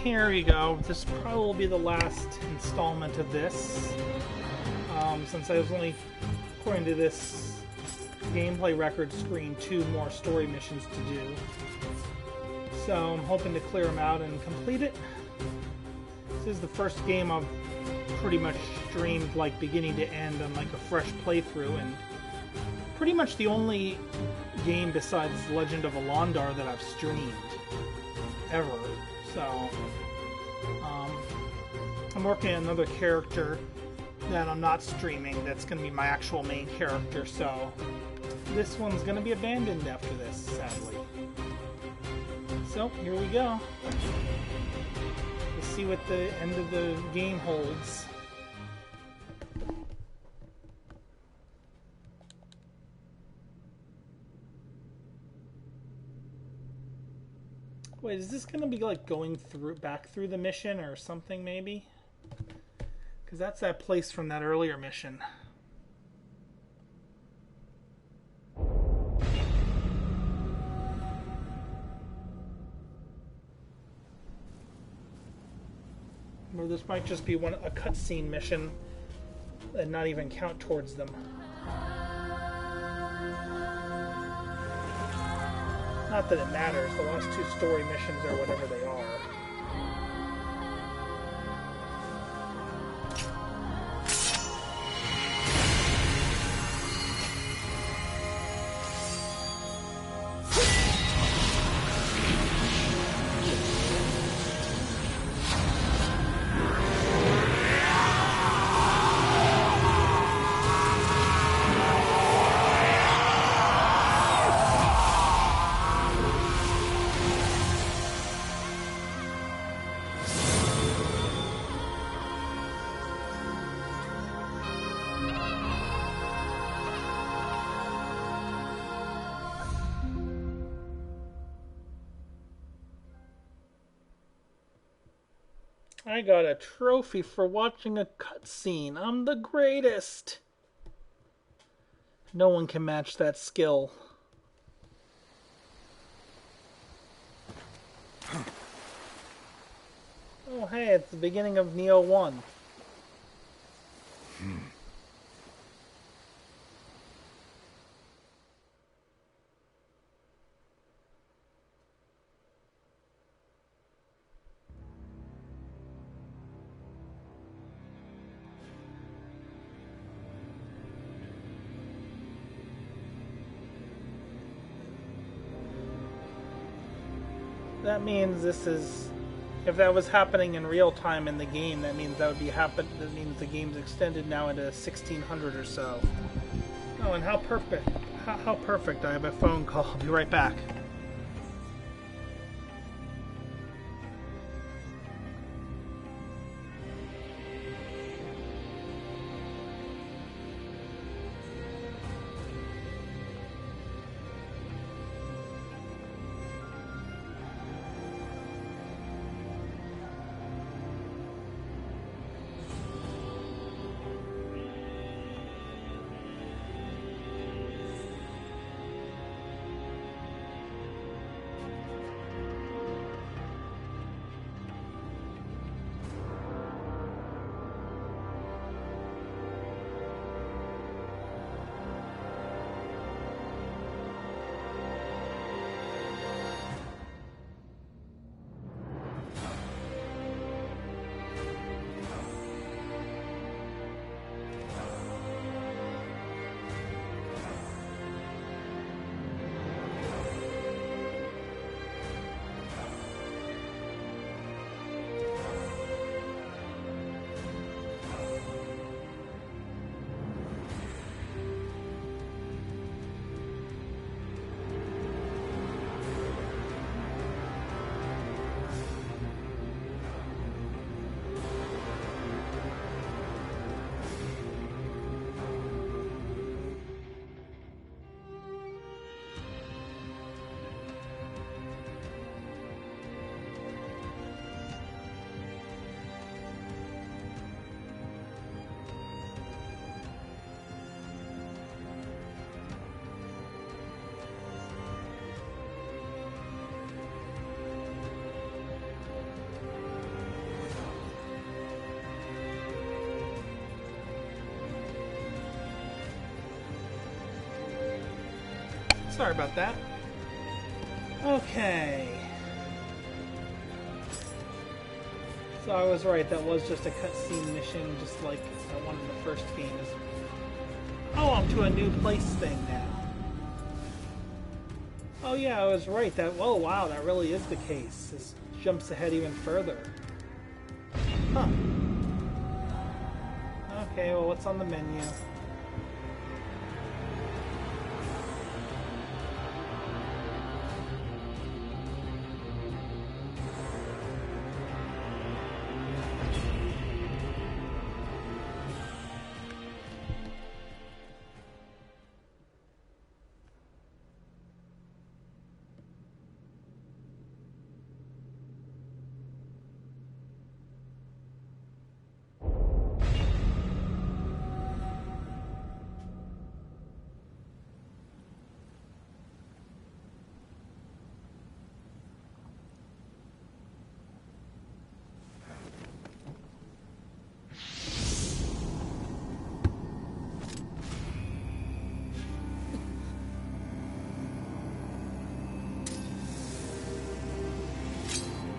here you go. This probably will be the last installment of this. Since I was only, according to this gameplay record screen, 2 more story missions to do. So I'm hoping to clear them out and complete it. This is the first game I've pretty much streamed like beginning to end on like a fresh playthrough, and pretty much the only game besides Legend of Alondar that I've streamed ever. So I'm working on another character that I'm not streaming that's going to be my actual main character, so this one's going to be abandoned after this, sadly. So here we go. Let's see what the end of the game holds. Wait, is this going to be like going back through the mission or something maybe? Because that's that place from that earlier mission. Or this might just be a cutscene mission and not even count towards them. Not that it matters, the last 2 story missions are whatever they are. I got a trophy for watching a cutscene. I'm the greatest. No one can match that skill. Oh, hey, it's the beginning of Nioh 1. That means this is, if that was happening in real time in the game, that means that means the game's extended now into 1600 or so. Oh, and how perfect! How perfect! I have a phone call. I'll be right back. Sorry about that. Okay. So I was right, that was just a cutscene mission, just like one of the first games. Oh, I'm to a new place thing now. Oh yeah, I was right. Oh wow, that really is the case. This jumps ahead even further. Huh. Okay, well, what's on the menu?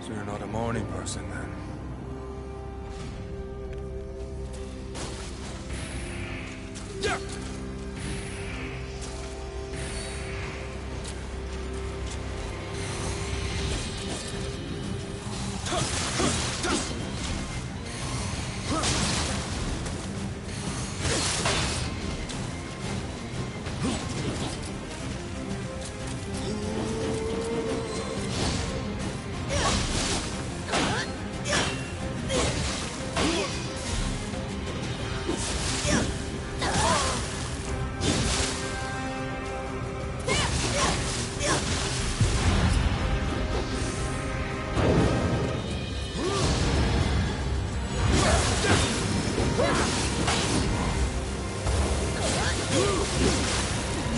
So you're not a morning person, then?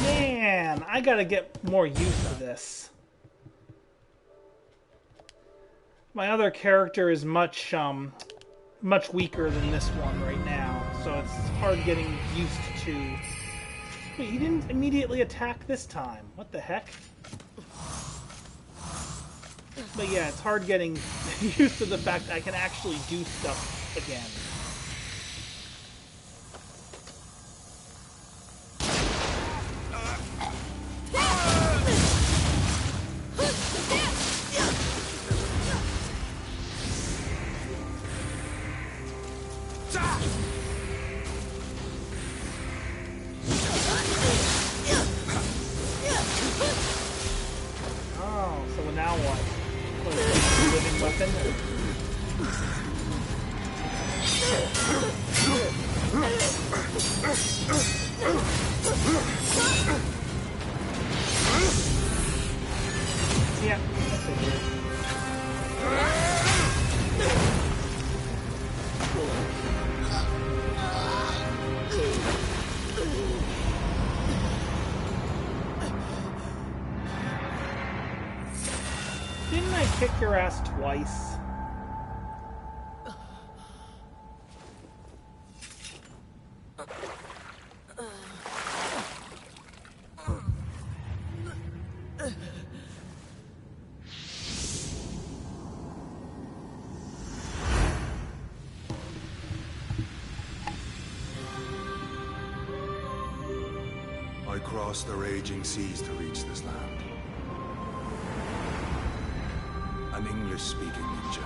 Man, I gotta get more used to this. My other character is much weaker than this one right now, so it's hard getting used to. Wait, he didn't immediately attack this time. What the heck? But yeah, it's hard getting used to the fact that I can actually do stuff again. Oh, so now what? What is this, a living weapon? Yeah, that's it. Didn't I kick your ass twice? I crossed the raging seas to reach this land. An English-speaking ninja.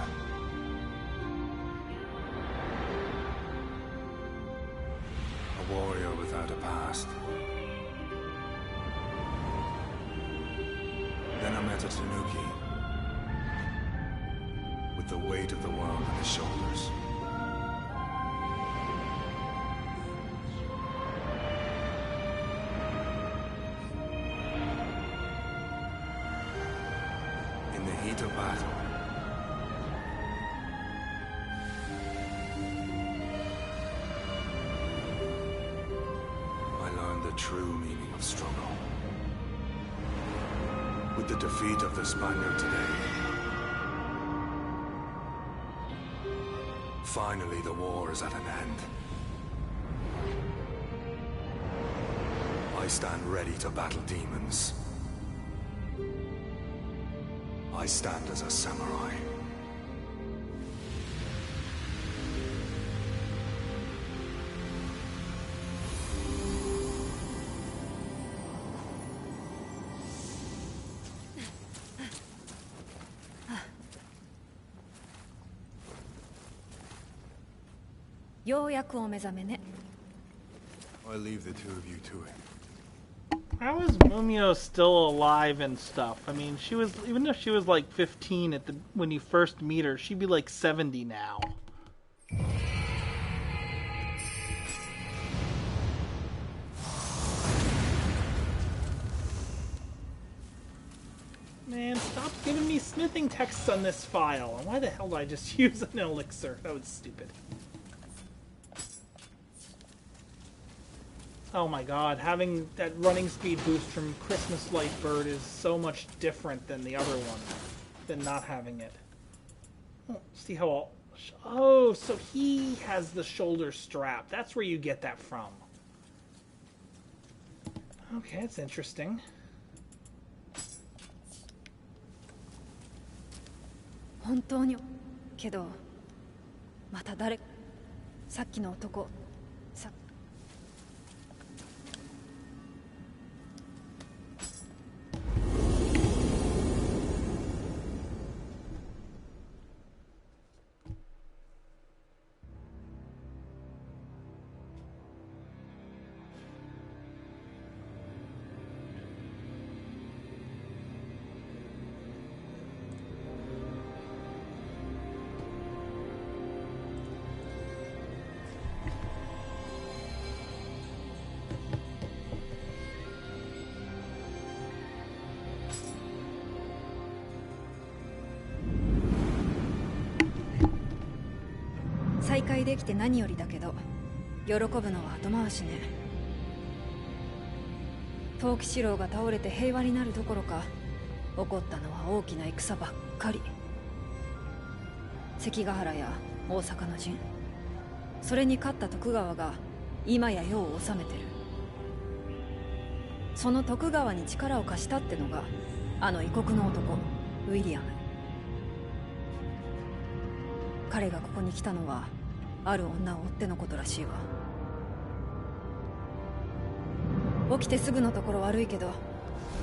A warrior without a past. Then I met a Tanuki. With the weight of the world on his shoulders. In the heat of battle, I learned the true meaning of struggle. With the defeat of the Spaniard today, finally the war is at an end. I stand ready to battle demons. I stand as a samurai. I leave the two of you to it. How is Mumio still alive and stuff? I mean, she was, even if she was like 15 at the when you first meet her, she'd be like 70 now. Man, stop giving me smithing texts on this file. And why the hell did I just use an elixir? That was stupid. Oh my god, having that running speed boost from Christmas Light Bird is so much different than the other one, than not having it. Oh, see how all... Oh, so he has the shoulder strap. That's where you get that from. Okay, that's interesting.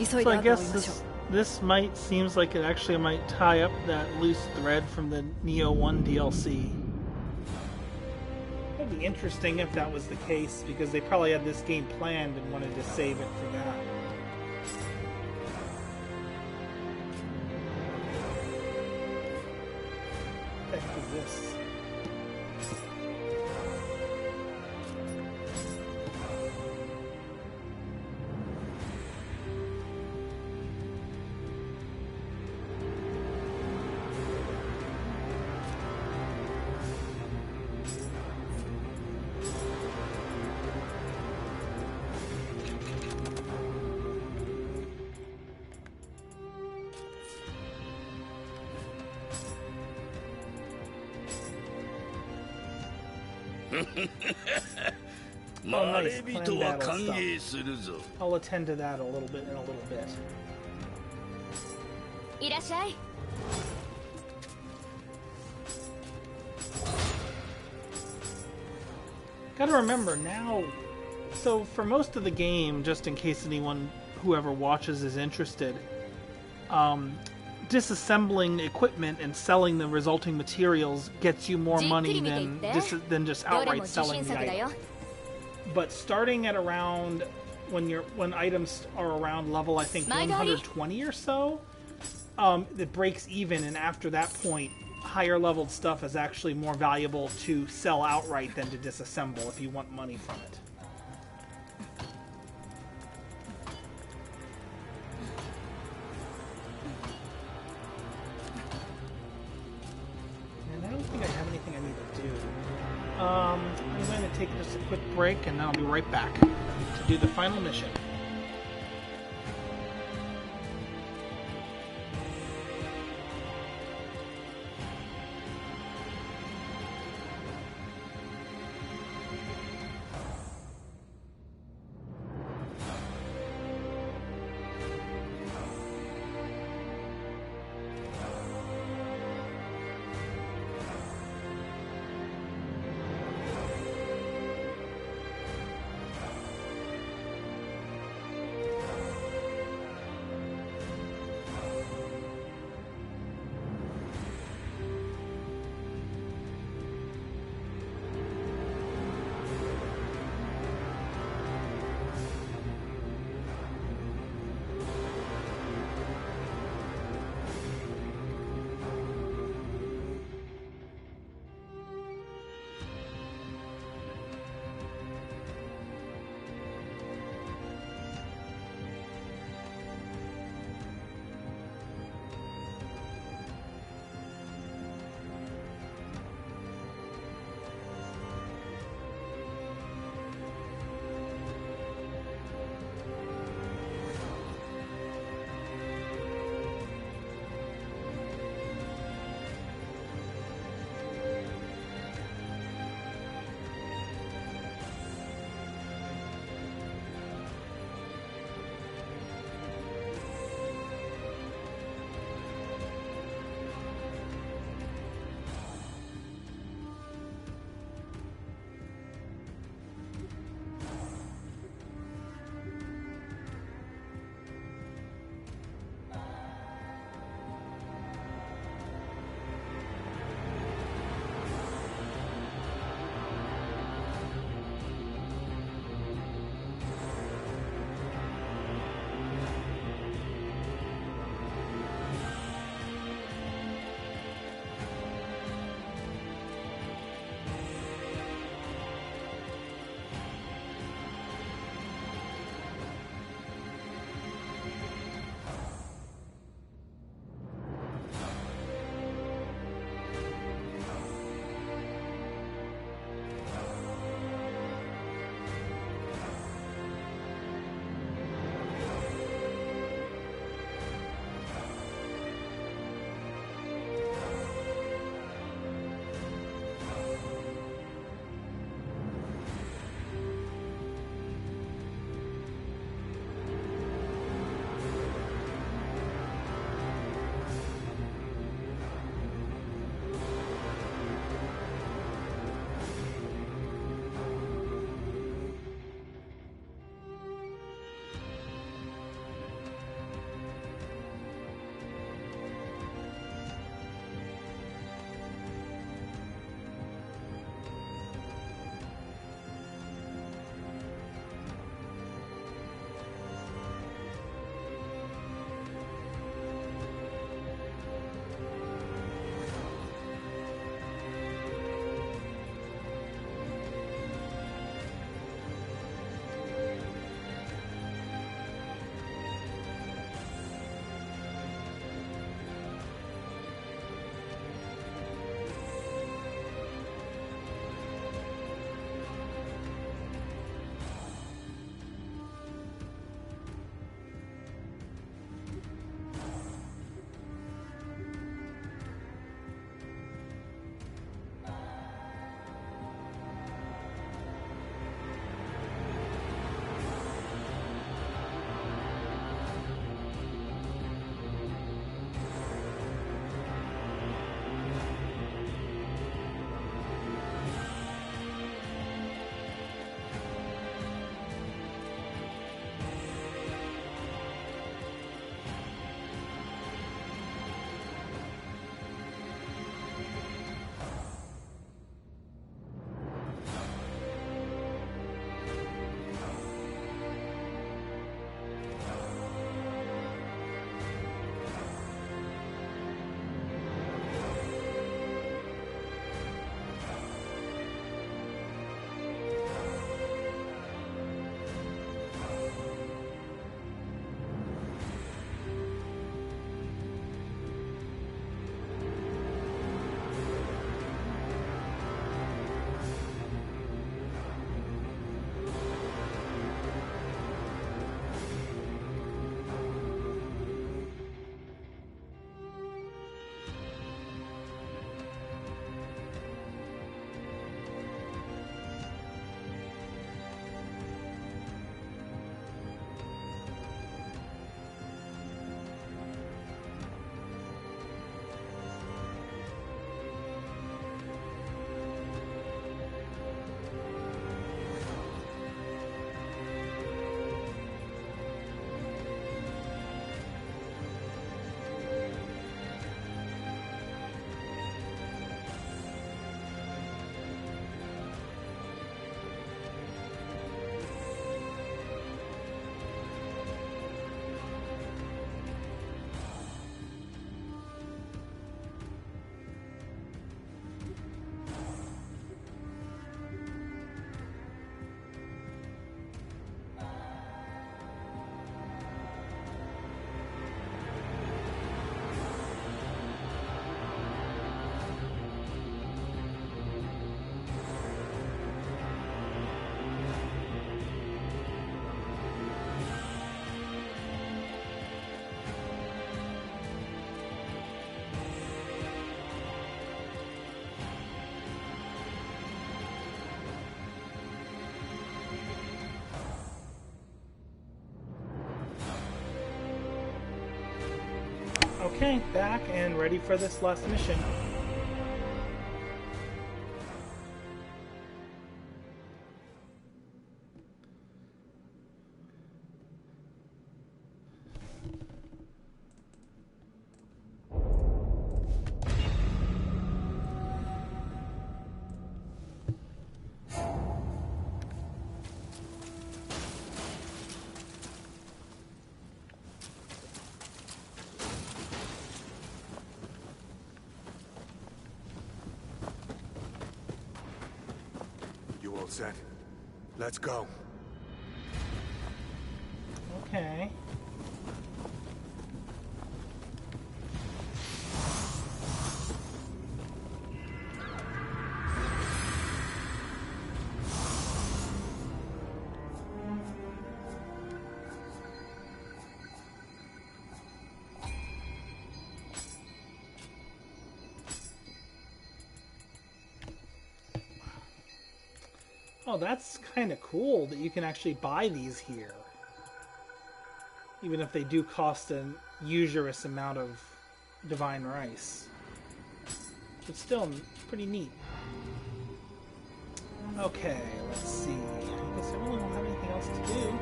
So I guess this might seems like it actually might tie up that loose thread from the Nioh 1 DLC. It'd be interesting if that was the case, because they probably had this game planned and wanted to save it for that. What the heck is this? Oh, nice. Clan battle stuff. I'll attend to that a little bit in a little bit. Gotta remember now, so for most of the game, just in case anyone, whoever watches is interested, disassembling equipment and selling the resulting materials gets you more money than just outright selling the item. But starting at around when items are around level, I think 120 or so, it breaks even, and after that point, higher leveled stuff is actually more valuable to sell outright than to disassemble if you want money from it. And I don't think I have anything I need to do. I'm going to take just a quick break, and then I'll be right back to do the final mission. Okay, back and ready for this last mission. Set. Let's go. Okay. Oh, that's kind of cool that you can actually buy these here. Even if they do cost an usurious amount of divine rice. It's still pretty neat. Okay, let's see. I guess I really don't have anything else to do.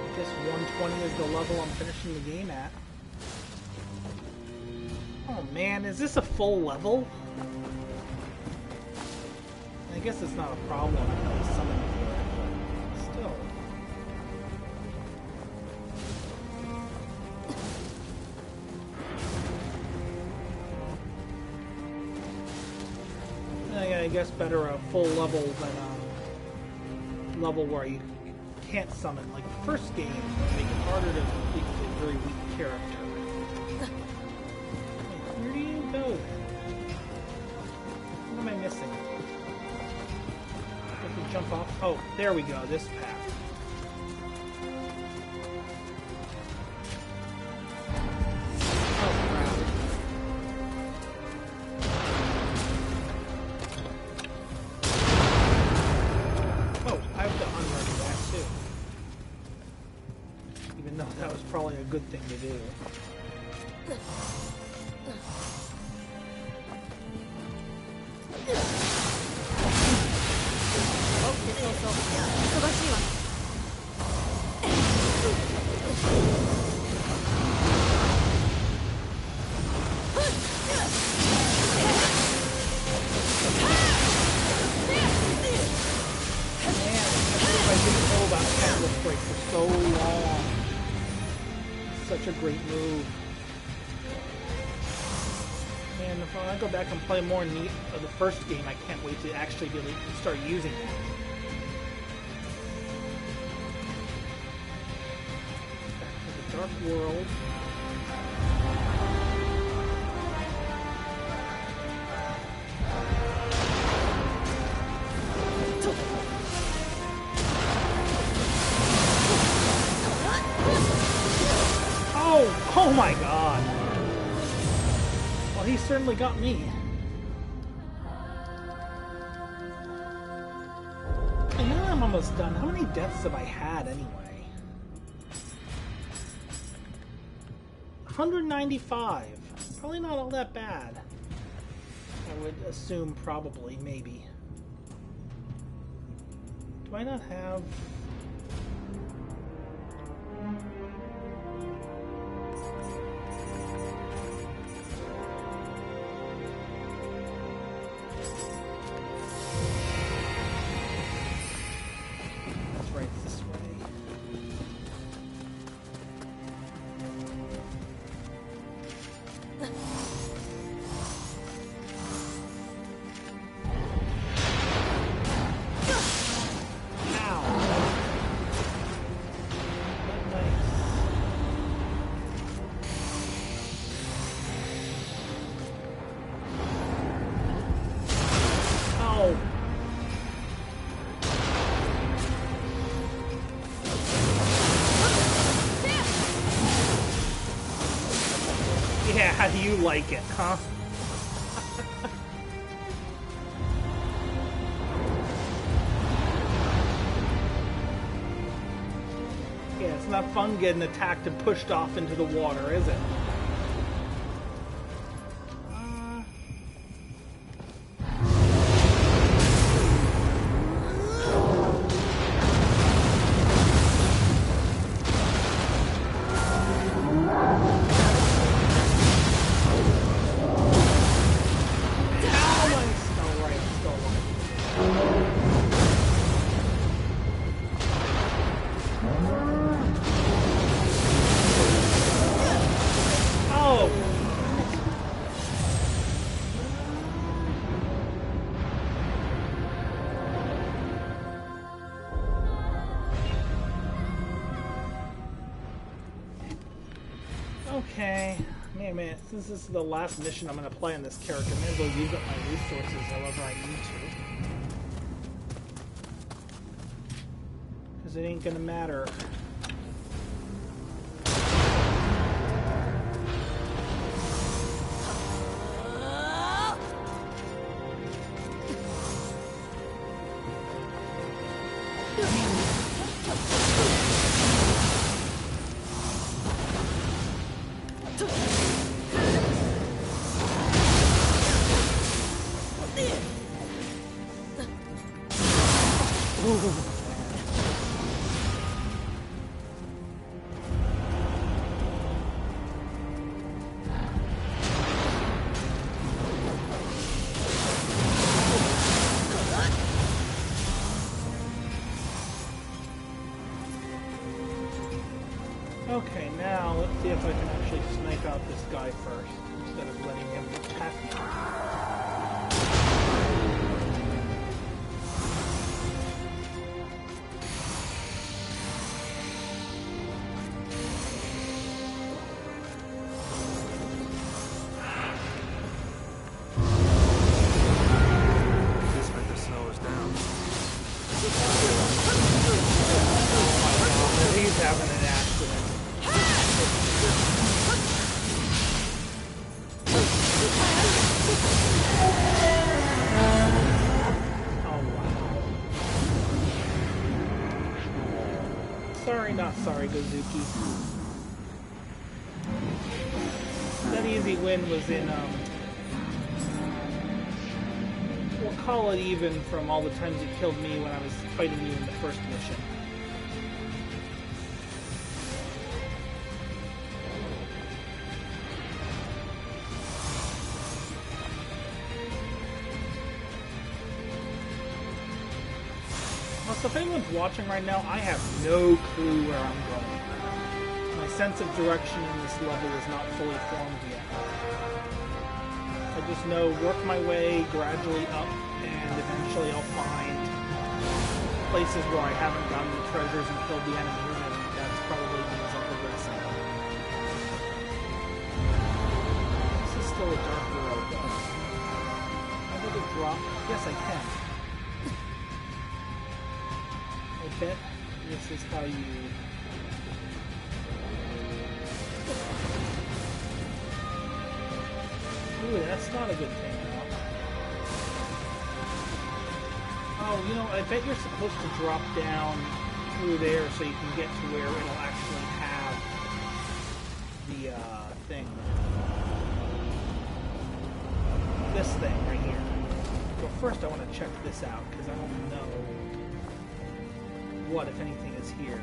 I guess 120 is the level I'm finishing the game at. Oh man, is this a full level? I guess it's not a problem if I summon it, but still. I guess better a full level than a level where you can't summon. Like the first game, make it harder to complete with a very weak character. Where do you go then? What am I missing? I have to jump off. Oh, there we go, this path. Oh, crap. Oh, I have to unlearn that too. Even though that was probably a good thing to do. Such a great move. And if I go back and play more neat of the first game, I can't wait to actually be able to start using that. Back to the Dark World. Oh my god! Well, he certainly got me. And now I'm almost done. How many deaths have I had anyway? 195. Probably not all that bad. I would assume probably, maybe. Do I not have... Yeah, how do you like it, huh? not fun getting attacked and pushed off into the water, is it? Okay, man, since this is the last mission I'm going to play on this character, I may as well use up my resources however I need to. Because it ain't going to matter. Okay, now let's see if I can actually snipe out this guy first, instead of letting him pass me. This better slow us down. He's having an accident. Sorry, not sorry, Gozuki. That easy win was in, we'll call it even from all the times you killed me when I was fighting you in the first mission. So if anyone's watching right now, I have no clue where I'm going. My sense of direction in this level is not fully formed yet. I just know work my way gradually up, and eventually I'll find places where I haven't gotten the treasures and killed the enemies, and that's probably means I'm progressing. This is still a dark world, though. How did it drop? Yes, I can. I bet this is how you... Ooh, that's not a good thing now. Oh, you know, I bet you're supposed to drop down through there so you can get to where it'll actually have the, thing. This thing right here. But first I want to check this out, because I don't know what, if anything, is here.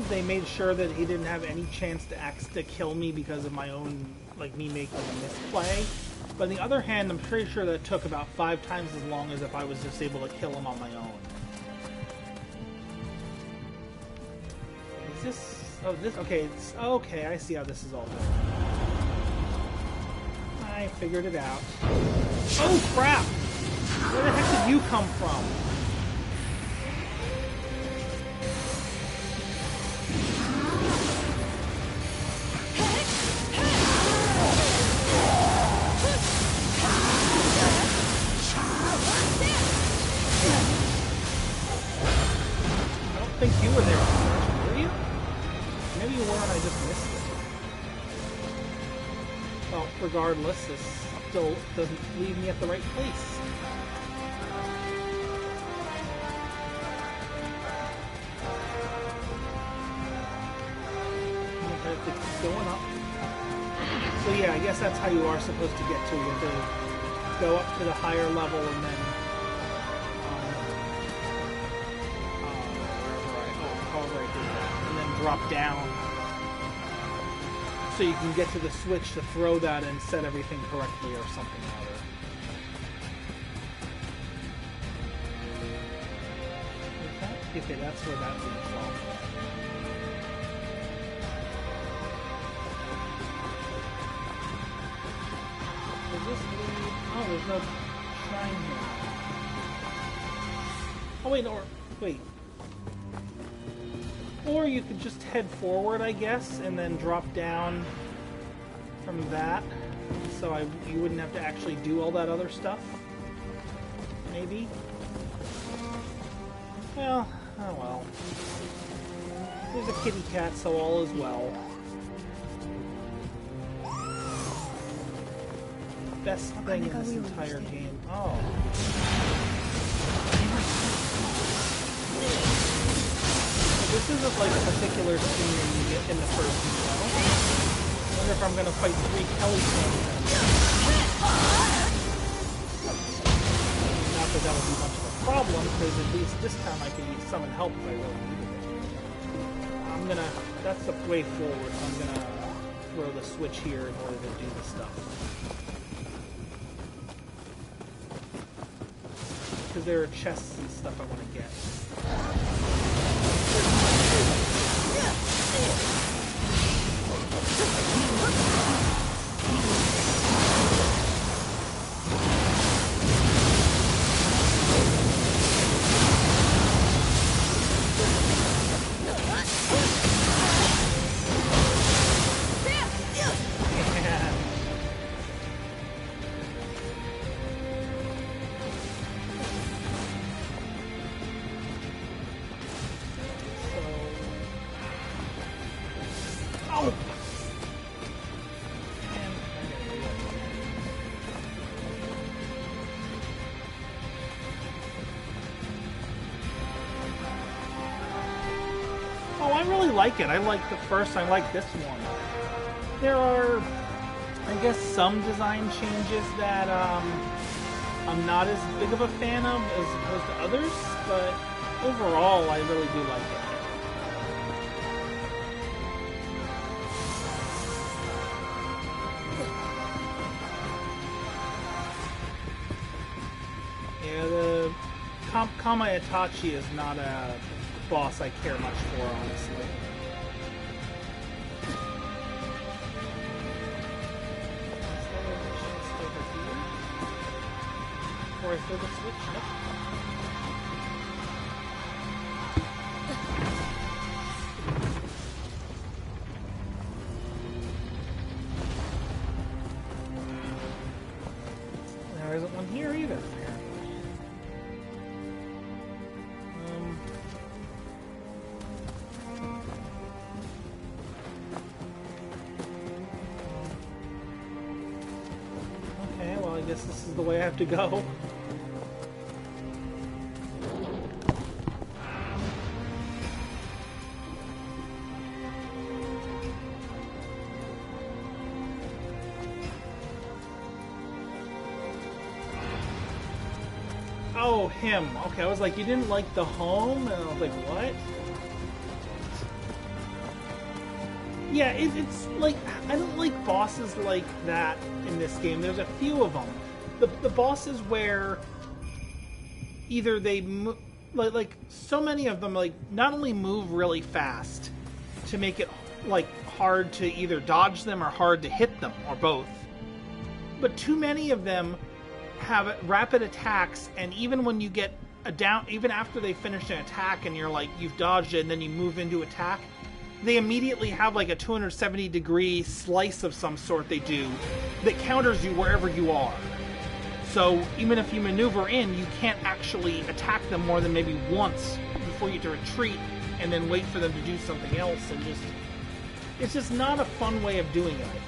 They made sure that he didn't have any chance to kill me because of my own, like, me making a misplay. But on the other hand, I'm pretty sure that took about 5 times as long as if I was just able to kill him on my own. Is this... Oh, this... Okay, it's... Okay, I see how this is all done. I figured it out. Oh crap! Where the heck did you come from? I don't think you were there, were you? Maybe you weren't, I just missed it. Well, regardless, this still doesn't leave me at the right place. I have to keep going up. So yeah, I guess that's how you are supposed to get to it. You have to go up to the higher level and then however I did that, and then drop down. So you can get to the switch to throw that and set everything correctly or something or other. Okay, that's where that leads from. Does this lead? Oh, there's no shrine here. Oh wait, wait. Or you could just head forward, I guess, and then drop down from that. So you wouldn't have to actually do all that other stuff. Maybe. Well, oh well. There's a kitty cat, so all is well. Best thing in this entire game. Oh. This isn't like a particular scene you get in the first Nioh. I wonder if I'm going to fight 3 Kelly stones. Not that that would be much of a problem, because at least this time I can summon help if I really needed it. I'm gonna, that's the way forward. I'm gonna throw the switch here in order to do the stuff. Because there are chests and stuff I want to get. Like it. I like the first. I like this one. There are, I guess, some design changes that I'm not as big of a fan of as opposed to others, but overall, I really do like it. Yeah, the Kama Itachi is not a boss I care much for, honestly. Before I throw the switch? Nope. There isn't one here either, apparently. Okay, well, I guess this is the way I have to go. Oh, him. Okay, I was like, you didn't like the home? And I was like, what? Yeah, it's like, I don't like bosses like that in this game. There's a few of them. The bosses where either they move, like so many of them, like, not only move really fast to make it, like, hard to either dodge them or hard to hit them, or both. but too many of them have rapid attacks, and even when you get a down, even after they finish an attack and you're like, you've dodged it and then you move into attack, they immediately have like a 270-degree slice of some sort they do that counters you wherever you are. So even if you maneuver in, you can't actually attack them more than maybe once before you have to retreat and then wait for them to do something else, and just, it's just not a fun way of doing it, I think.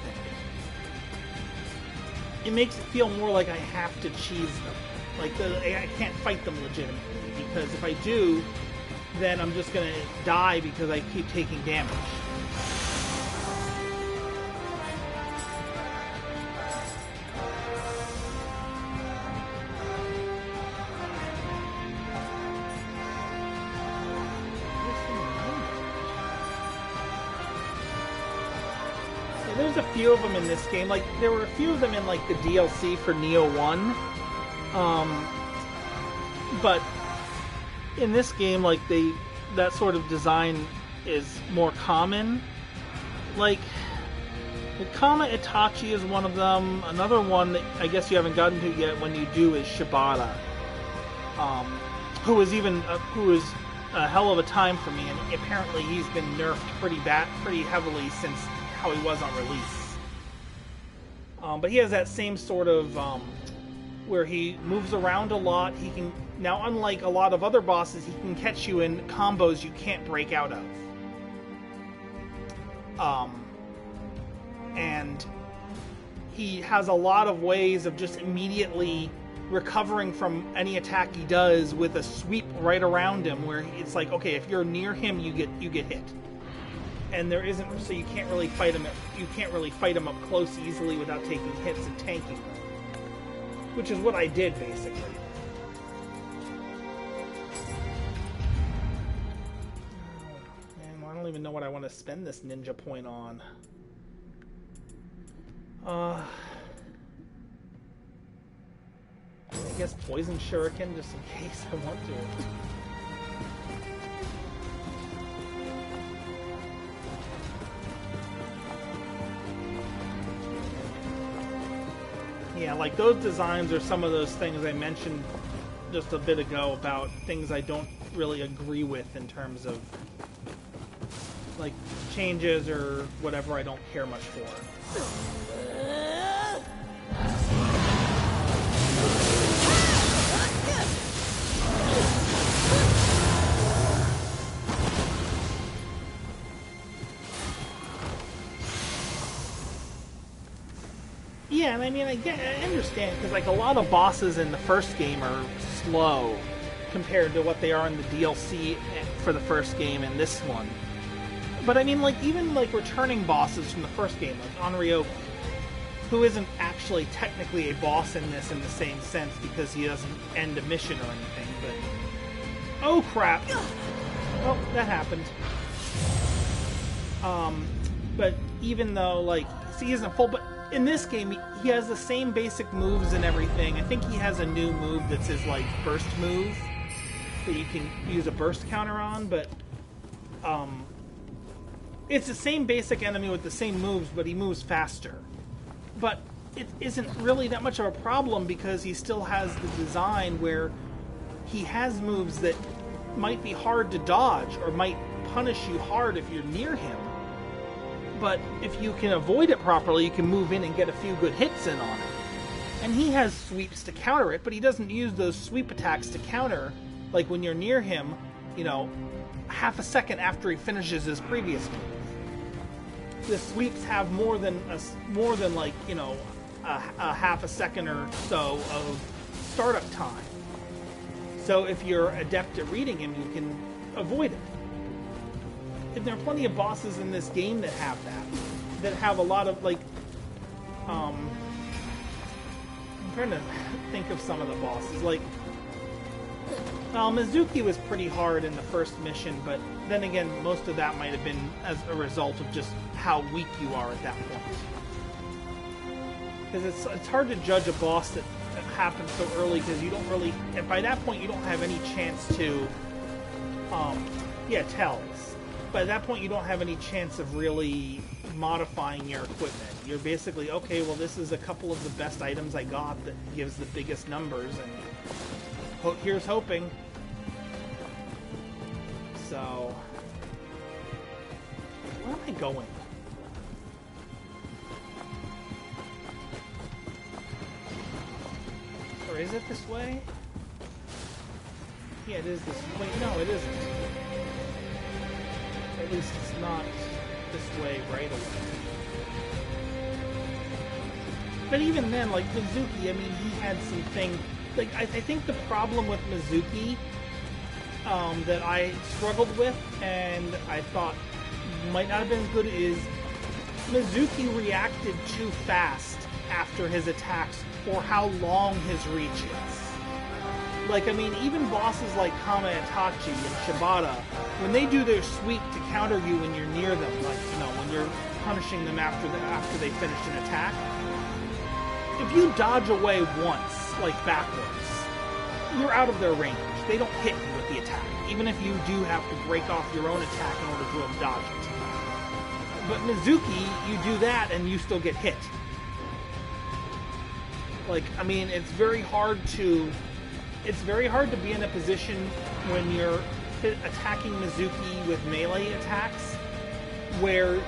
It makes it feel more like I have to cheese them. Like, I can't fight them legitimately, because if I do, then I'm just going to die because I keep taking damage. There's a few of them in this game. Like, there were a few of them in, like, the DLC for Nioh 1. But in this game, like, that sort of design is more common. Like, the Kama Itachi is one of them. Another one that I guess you haven't gotten to yet, when you do, is Shibata. Who is a hell of a time for me, and apparently he's been nerfed pretty heavily since how he was on release. But he has that same sort of where he moves around a lot. He can now, unlike a lot of other bosses, he can catch you in combos you can't break out of. And he has a lot of ways of just immediately recovering from any attack he does with a sweep right around him, where it's like, okay, if you're near him, you get hit. And there isn't, so you can't really fight him. You can't really fight him up close easily without taking hits and tanking them, which is what I did basically. Man, I don't even know what I want to spend this ninja point on. I guess poison shuriken, just in case I want to. Yeah, like, those designs are some of those things I mentioned just a bit ago about things I don't really agree with in terms of, like, changes or whatever I don't care much for. Yeah, and I mean, I understand, because, like, a lot of bosses in the first game are slow compared to what they are in the DLC for the first game and this one. But I mean, like, even, like, returning bosses from the first game, like Onryo, who isn't actually technically a boss in this in the same sense because he doesn't end a mission or anything, but... Oh, crap! Oh, that happened. But even though, like, see, he isn't full, but in this game, he has the same basic moves and everything. I think he has a new move that's his, like, burst move that you can use a burst counter on, but, it's the same basic enemy with the same moves, but he moves faster. But it isn't really that much of a problem because he still has the design where he has moves that might be hard to dodge or might punish you hard if you're near him. But if you can avoid it properly, you can move in and get a few good hits in on it. And he has sweeps to counter it, but he doesn't use those sweep attacks to counter, like when you're near him, you know, half a second after he finishes his previous move. The sweeps have more than like, you know, a half a second or so of startup time. So if you're adept at reading him, you can avoid it. And there are plenty of bosses in this game that have that have a lot of, like, I'm trying to think of some of the bosses. Like, Mizuki was pretty hard in the first mission, but then again, most of that might have been as a result of just how weak you are at that point. Because it's hard to judge a boss that happens so early, because you don't really, and by that point you don't have any chance to, tells. By that point you don't have any chance of really modifying your equipment. You're basically, okay, well, this is a couple of the best items I got that gives the biggest numbers, and here's hoping. So, where am I going? Or is it this way? Yeah, it is this way. No, it isn't. At least it's not this way right away. But even then, like, Mizuki, I mean, he had some things... Like, I think the problem with Mizuki that I struggled with, and I thought might not have been as good, is Mizuki reacted too fast after his attacks for how long his reach is. Like, I mean, even bosses like Kamaitachi and Shibata, when they do their sweep to counter you when you're near them, like, you know, when you're punishing them after they finished an attack, if you dodge away once, like backwards, you're out of their range. They don't hit you with the attack, even if you do have to break off your own attack in order to dodge it. But Mizuki, you do that and you still get hit. Like, I mean, it's very hard to be in a position when you're attacking Mizuki with melee attacks where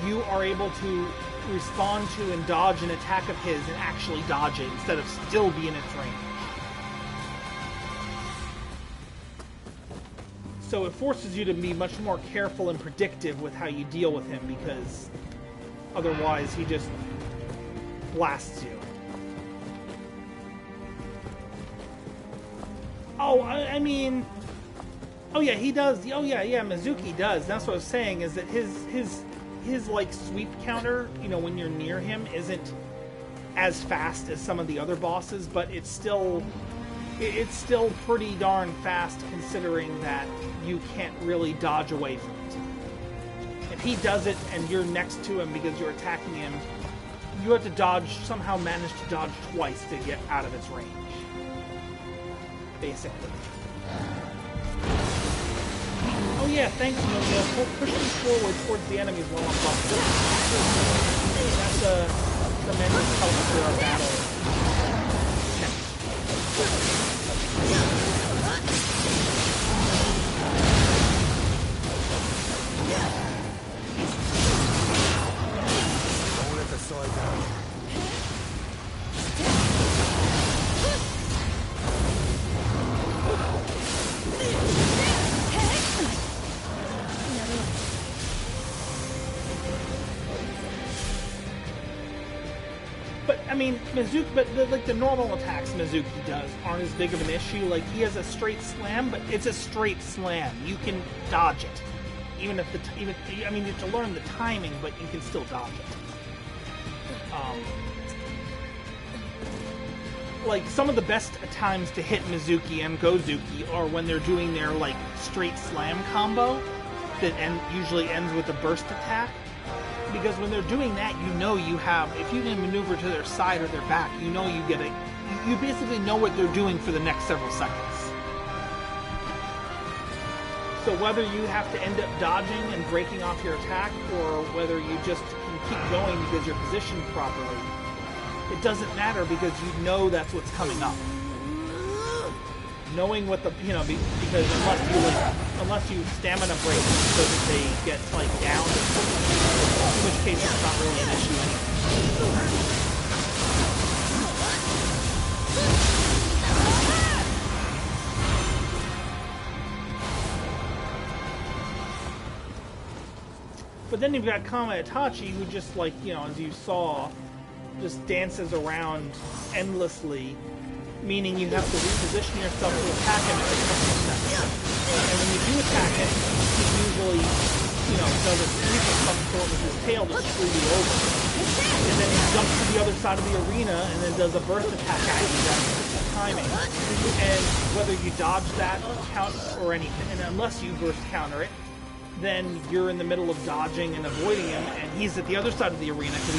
you are able to respond to and dodge an attack of his and actually dodge it instead of still be in its range. So it forces you to be much more careful and predictive with how you deal with him, because otherwise he just blasts you. Oh, I mean... Oh yeah, he does. Oh yeah, Mizuki does. That's what I was saying, is that his like sweep counter, you know, when you're near him, isn't as fast as some of the other bosses, but it's still pretty darn fast considering that you can't really dodge away from it. If he does it and you're next to him because you're attacking him, you have to dodge, somehow manage to dodge twice to get out of its range. Basically. Oh yeah, thanks, Nioh. Push me forward towards the enemies while I'm buffed. That's a tremendous help for our battle. Don't let the sword down. I mean, Mizuki, but like the normal attacks Mizuki does aren't as big of an issue. Like, he has a straight slam, but it's a straight slam. You can dodge it, even if I mean, you have to learn the timing, but you can still dodge it. Like, some of the best times to hit Mizuki and Gozuki are when they're doing their like straight slam combo that usually ends with a burst attack. Because when they're doing that, you know you have, if you can maneuver to their side or their back, you know you get you basically know what they're doing for the next several seconds. So whether you have to end up dodging and breaking off your attack, or whether you just can keep going because you're positioned properly, it doesn't matter because you know that's what's coming up. Knowing what the, you know, because unless you stamina break so that they get like down, in which case it's not really an issue anyway. But then you've got Kamaitachi, who just, like, you know, as you saw, just dances around endlessly, meaning you have to reposition yourself to attack him every couple of seconds. And when you do attack him, he usually, you know, does a sweep of some sort with his tail to screw you over. And then he jumps to the other side of the arena and then does a burst attack at you. That's timing. And whether you dodge that count or anything, and unless you burst counter it, then you're in the middle of dodging and avoiding him, and he's at the other side of the arena because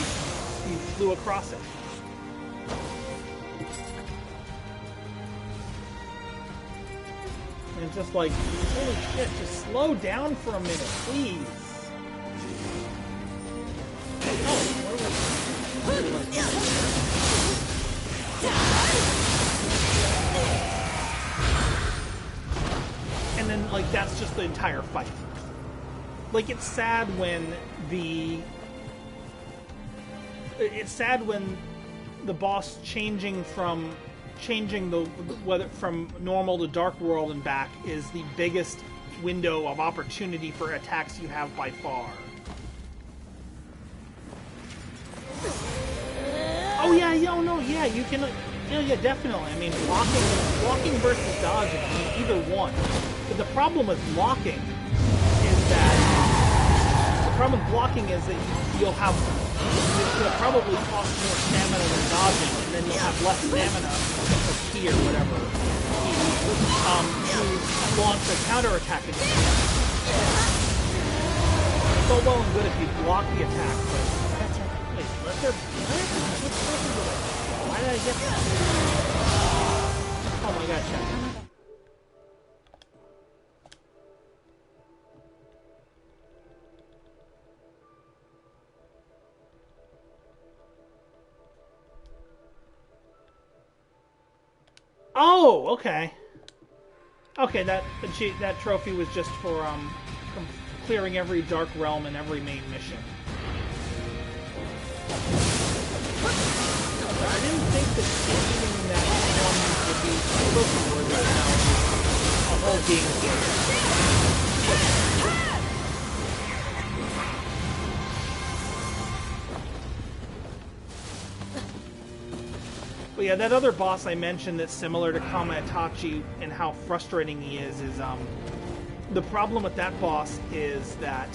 he flew across it. And it's just like, holy shit, just slow down for a minute, please. like that's just the entire fight. Like it's sad when the boss changing the whether from normal to dark world and back is the biggest window of opportunity for attacks you have by far. Oh yeah, you can, definitely. I mean, blocking versus dodging, I mean, either one. But the problem with blocking is that you'll have, it'll probably cost more stamina than dodging, and then you'll have less stamina or ki or whatever to launch a counterattack against you. It's all well and good if you block the attack, but wait, why did I get that? Oh my gosh. Oh, okay. Okay, that trophy was just for clearing every dark realm in every main mission. I didn't think that getting that one would be trophy worthy now. A whole game here. But yeah, that other boss I mentioned that's similar to Kama Itachi and how frustrating he is the problem with that boss is that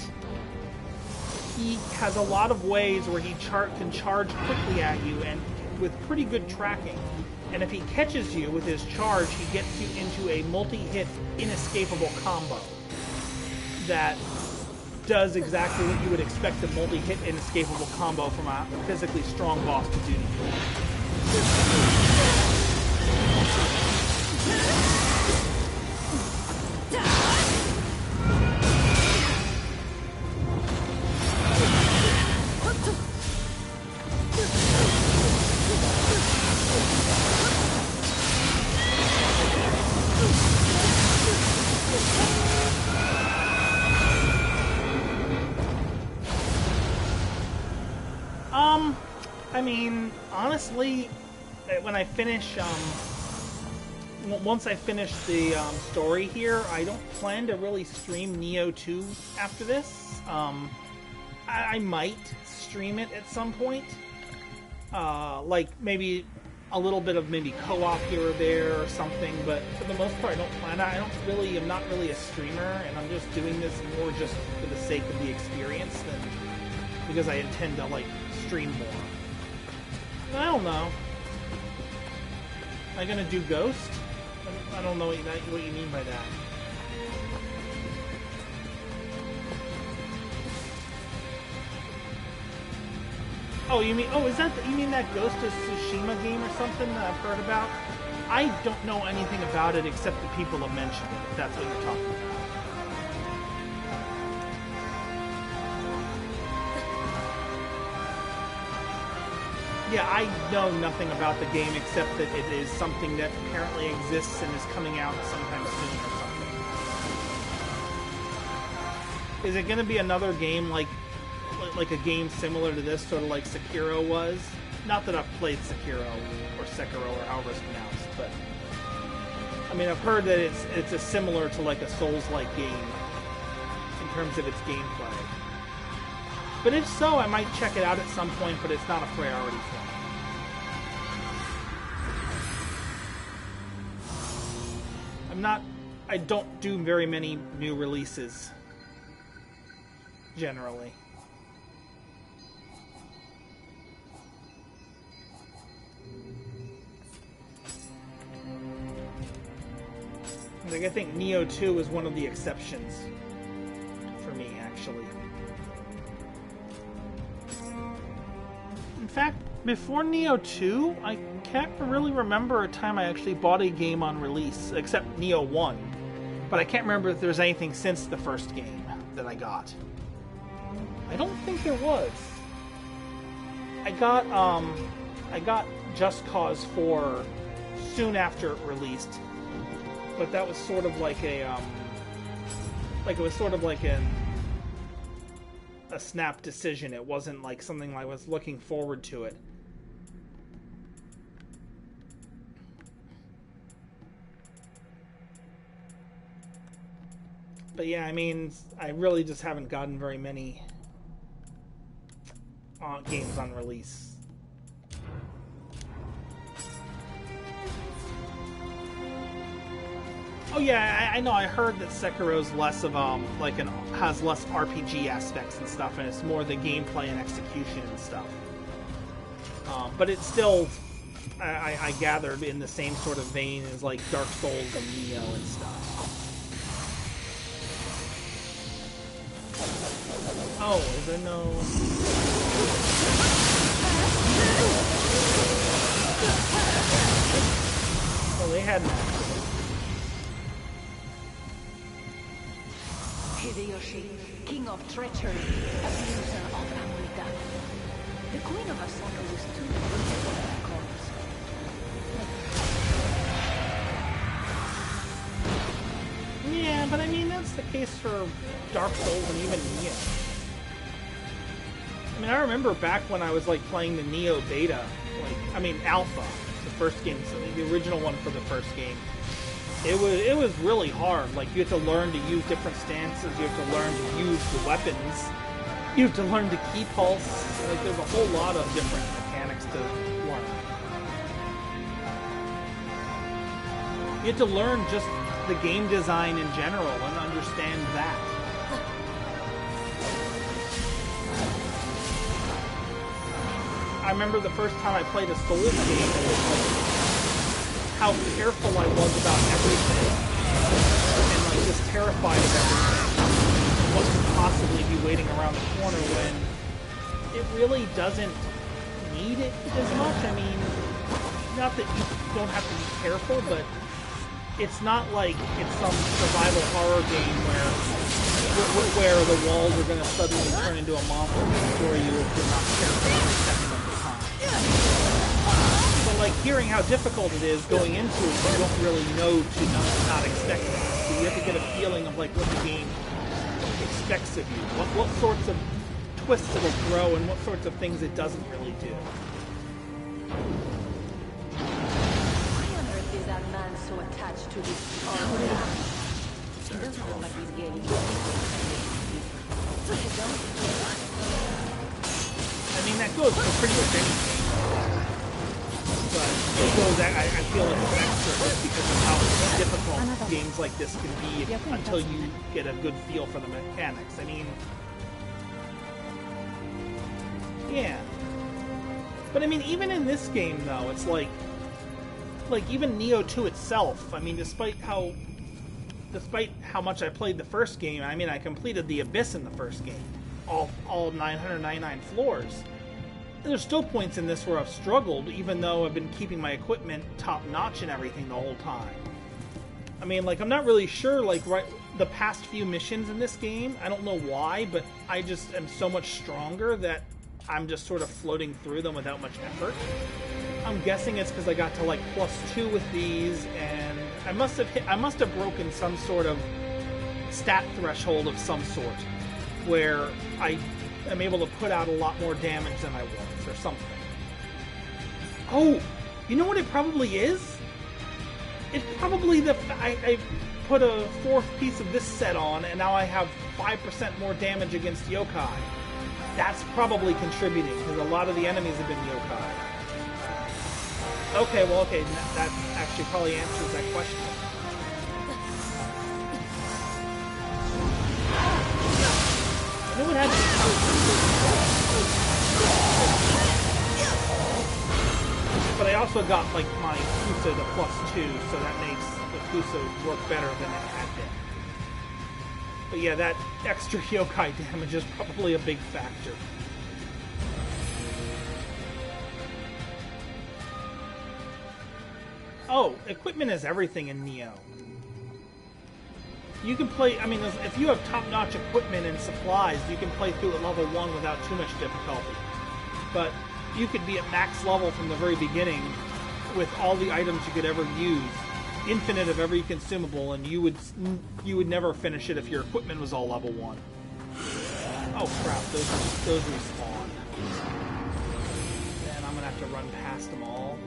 he has a lot of ways where he can charge quickly at you and with pretty good tracking. And if he catches you with his charge, he gets you into a multi-hit, inescapable combo that does exactly what you would expect a multi-hit, inescapable combo from a physically strong boss to do to you. I mean, honestly, when I finish, once I finish the story here, I don't plan to really stream Nioh 2 after this. I might stream it at some point, like maybe a little bit of maybe co-op here or there or something. But for the most part, I don't plan. I'm not really a streamer, and I'm just doing this more just for the sake of the experience than because I intend to like stream more. I don't know. Am I gonna do Ghost? I don't know what you mean by that. Oh, you mean that Ghost of Tsushima game or something that I've heard about? I don't know anything about it except that people have mentioned it, if that's what you're talking about. Yeah, I know nothing about the game except that it is something that apparently exists and is coming out sometime soon or something. Is it going to be another game like a game similar to this, sort of like Sekiro was? Not that I've played Sekiro or Sekiro or however it's pronounced, but I mean I've heard that it's a similar to like a Souls-like game in terms of its gameplay. But if so, I might check it out at some point, but it's not a priority for me. I don't do very many new releases, generally. Like, I think Nioh 2 is one of the exceptions for me, actually. In fact, before Nioh 2, I can't really remember a time I actually bought a game on release, except Nioh 1. But I can't remember if there's anything since the first game that I got. I don't think there was. I got Just Cause 4 soon after it released. But that was sort of like a like it was sort of like a snap decision. It wasn't like something I was looking forward to it. But yeah, I mean, I really just haven't gotten very many games on release. Oh yeah, I know. I heard that Sekiro's less of has less RPG aspects and stuff, and it's more the gameplay and execution and stuff. But it's still, I gathered, in the same sort of vein as like Dark Souls and Nioh and stuff. Oh, is there no? Oh, they had an accident. Hideyoshi, king of treachery, abuser of Amrita. The queen of Asaka was too brutal for that cause. Yeah, but I mean, that's the case for Dark Souls and even Nioh. I mean, I remember back when I was like playing the Nioh beta, Alpha, the first game, so the original one for the first game. It was really hard. Like, you have to learn to use different stances. You have to learn to use the weapons. You have to learn to key pulse. Like, there's a whole lot of different mechanics to learn. You have to learn just the game design in general and understand that. I remember the first time I played a Souls game, it was like how careful I was about everything, and like just terrified of everything, what could possibly be waiting around the corner when it really doesn't need it as much. I mean, not that you don't have to be careful, but it's not like it's some survival horror game where the walls are going to suddenly turn into a monster and destroy you if you're not careful every second of the time. But like hearing how difficult it is going into it, you don't really know to not expect it. So you have to get a feeling of like what the game expects of you, what sorts of twists it'll throw, and what sorts of things it doesn't really do. That man so attached to this it doesn't look like he's getting I mean, that goes for pretty much anything. But it goes, I feel like it's extra just because of how difficult games like this can be until you get a good feel for the mechanics. I mean, yeah. But I mean, even in this game, though, it's like even Nioh 2 itself, I mean, despite how much I played the first game, I mean, I completed the Abyss in the first game, all 999 floors. There's still points in this where I've struggled, even though I've been keeping my equipment top-notch and everything the whole time. I mean, like, I'm not really sure, like, the past few missions in this game, I don't know why, but I just am so much stronger that I'm just sort of floating through them without much effort. I'm guessing it's because I got to like +2 with these, and I must have broken some sort of stat threshold of some sort, where I am able to put out a lot more damage than I was, or something. Oh, you know what it probably is? It's probably I put a 4th piece of this set on, and now I have 5% more damage against yokai. That's probably contributing, because a lot of the enemies have been yokai. Okay, well, okay, that actually probably answers that question. I knew it had to be. But I also got, like, my Kusa to +2, so that makes the Kusa work better than it had been. But yeah, that extra yokai damage is probably a big factor. Oh, equipment is everything in Nioh. You can play, I mean, if you have top-notch equipment and supplies, you can play through at level 1 without too much difficulty. But you could be at max level from the very beginning with all the items you could ever use, infinite of every consumable, and you would never finish it if your equipment was all level 1. Oh crap, those respawn. And I'm gonna have to run past them all.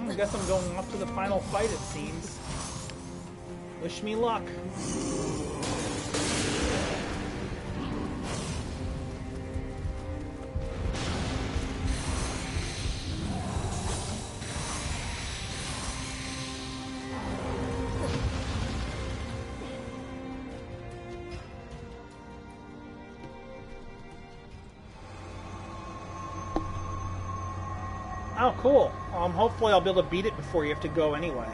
I guess I'm going off to the final fight, it seems. Wish me luck. Oh, cool. Hopefully I'll be able to beat it before you have to go anyway.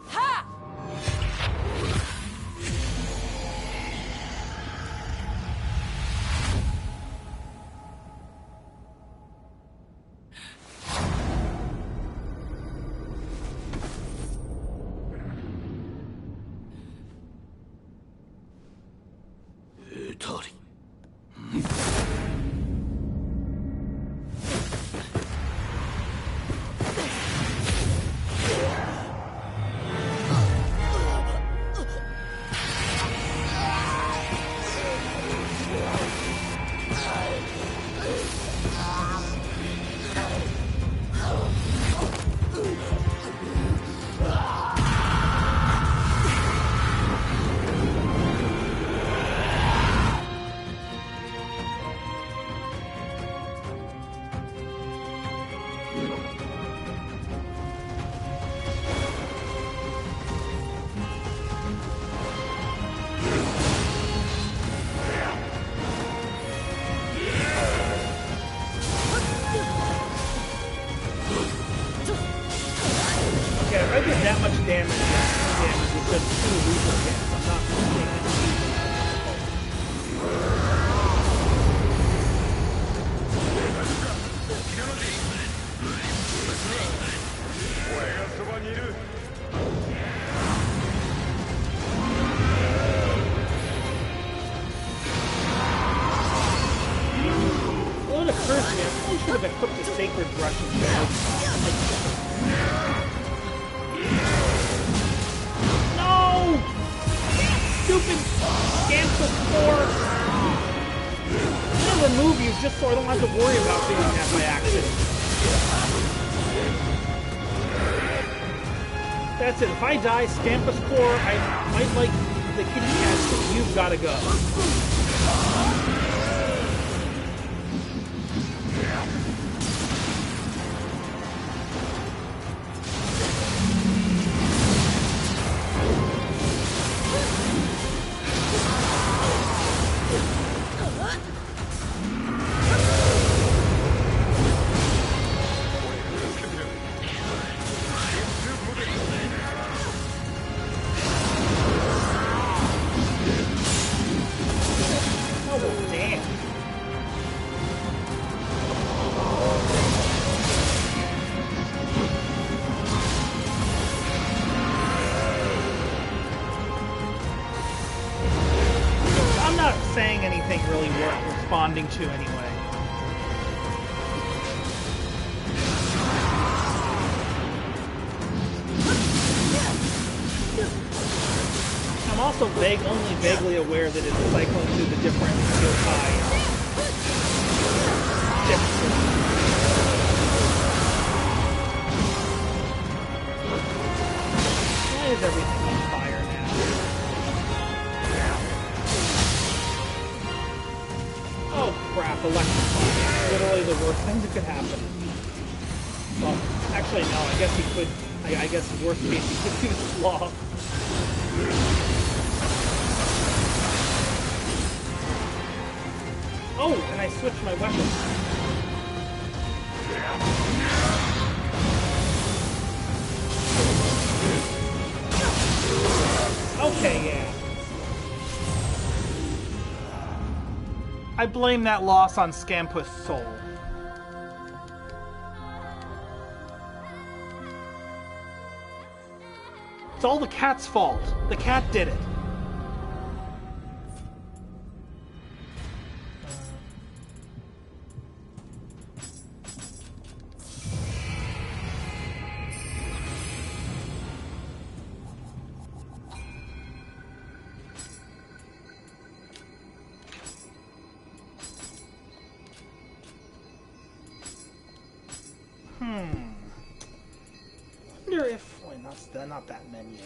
Ha! If I die, Scampus Core, I might like the kitty cats, but you've got to go. To anyway. I'm also only vaguely aware that it's cycling through the different yokai differences. Why is everything on fire now? Crap, electrifying. Literally the worst thing that could happen. Well, actually no, I guess he could, I guess in worst case he could use Slaw. Oh, and I switched my weapon. Okay, yeah. I blame that loss on Scampus' soul. It's all the cat's fault. The cat did it. not that menu.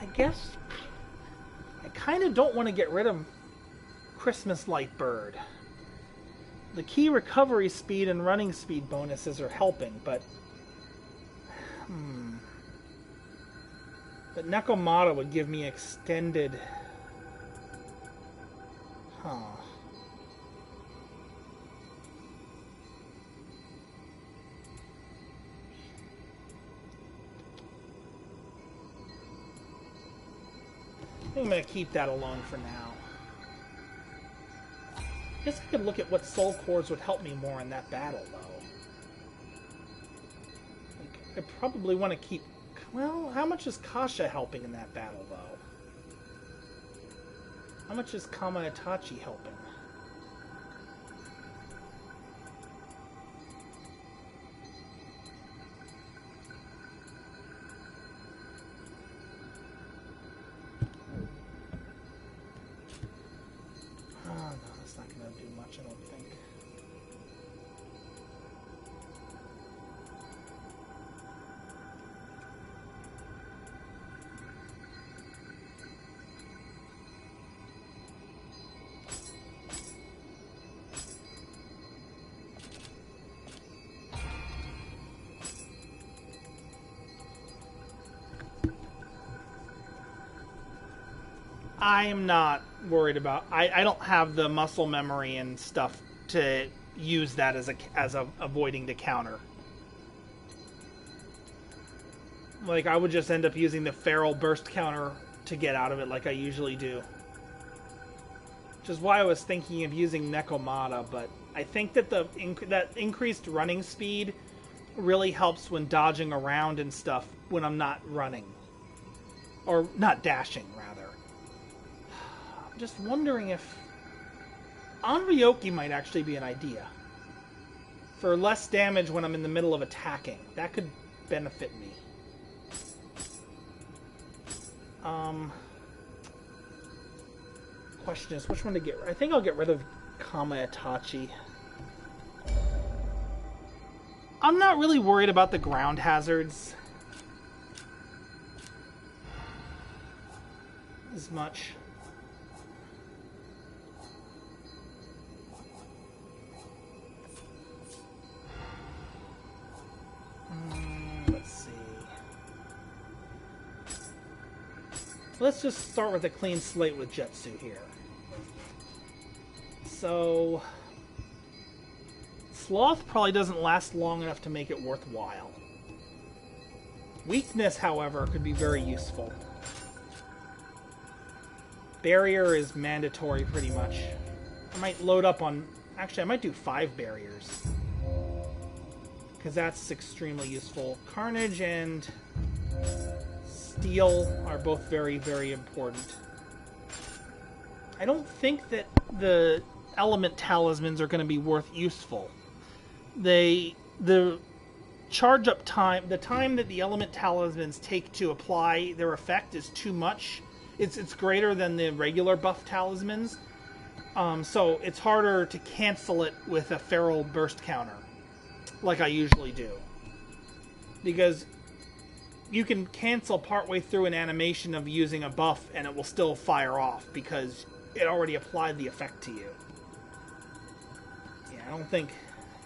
I guess I kind of don't want to get rid of Christmas Light Bird. The key recovery speed and running speed bonuses are helping, but But Nekomata would give me extended... Huh. I think I'm going to keep that alone for now. I guess I could look at what soul cores would help me more in that battle, though. Like, I probably want to keep... Well, how much is Kasha helping in that battle, though? How much is Kamaitachi helping? Oh, no, that's not going to do much, I don't think. I'm not worried about... I don't have the muscle memory and stuff to use that as a avoiding the counter. Like, I would just end up using the feral burst counter to get out of it like I usually do. Which is why I was thinking of using Nekomata, but I think that that increased running speed really helps when dodging around and stuff when I'm not running. Or not dashing, rather. I'm just wondering if Onryoki might actually be an idea. For less damage when I'm in the middle of attacking. That could benefit me. Question is, which one to get... I think I'll get rid of Kamaitachi. I'm not really worried about the ground hazards as much. Let's see. Let's just start with a clean slate with Jetsu here. So... Sloth probably doesn't last long enough to make it worthwhile. Weakness, however, could be very useful. Barrier is mandatory, pretty much. I might load up on... Actually, I might do 5 barriers. Because that's extremely useful. Carnage and Steel are both very, very important. I don't think that the element talismans are going to be useful. The charge up time, the time that the element talismans take to apply their effect is too much. It's greater than the regular buff talismans. So it's harder to cancel it with a feral burst counter, like I usually do. Because you can cancel partway through an animation of using a buff and it will still fire off because it already applied the effect to you. Yeah, I don't think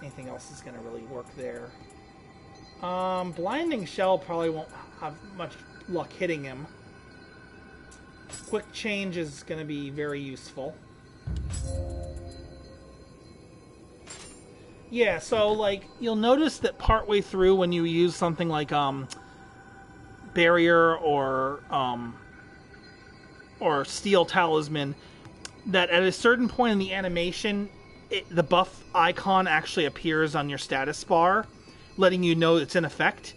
anything else is going to really work there. Blinding Shell probably won't have much luck hitting him. Quick Change is going to be very useful. Yeah, so, like, you'll notice that partway through when you use something like, Barrier or Steel Talisman, that at a certain point in the animation, the buff icon actually appears on your status bar, letting you know it's in effect.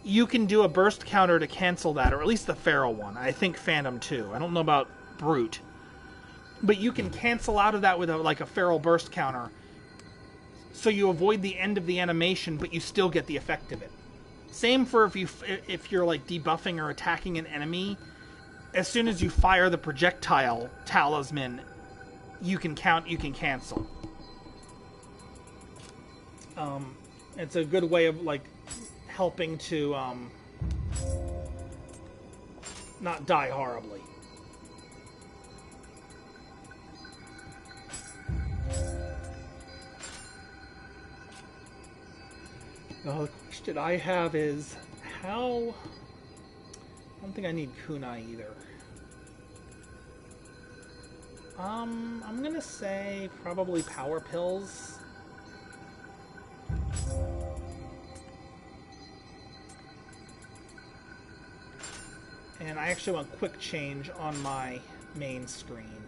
You can do a burst counter to cancel that, or at least the feral one. I think Phantom too. I don't know about Brute. But you can cancel out of that with a feral burst counter. So you avoid the end of the animation, but you still get the effect of it. Same for if you're like debuffing or attacking an enemy. As soon as you fire the projectile talisman, you can cancel. It's a good way of like helping to not die horribly. The question I have is how... I don't think I need kunai either. I'm gonna say probably power pills. And I actually want quick change on my main screen.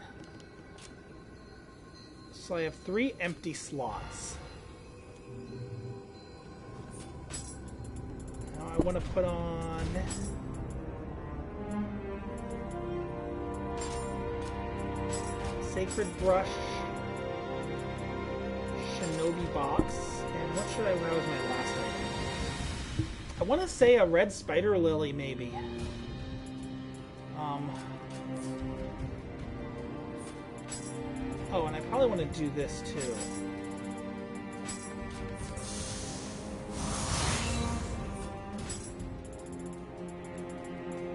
So I have 3 empty slots. Now I want to put on... Sacred Brush, Shinobi Box, and what should I rouse my last item? I want to say a red spider lily, maybe. Oh, and I probably want to do this too.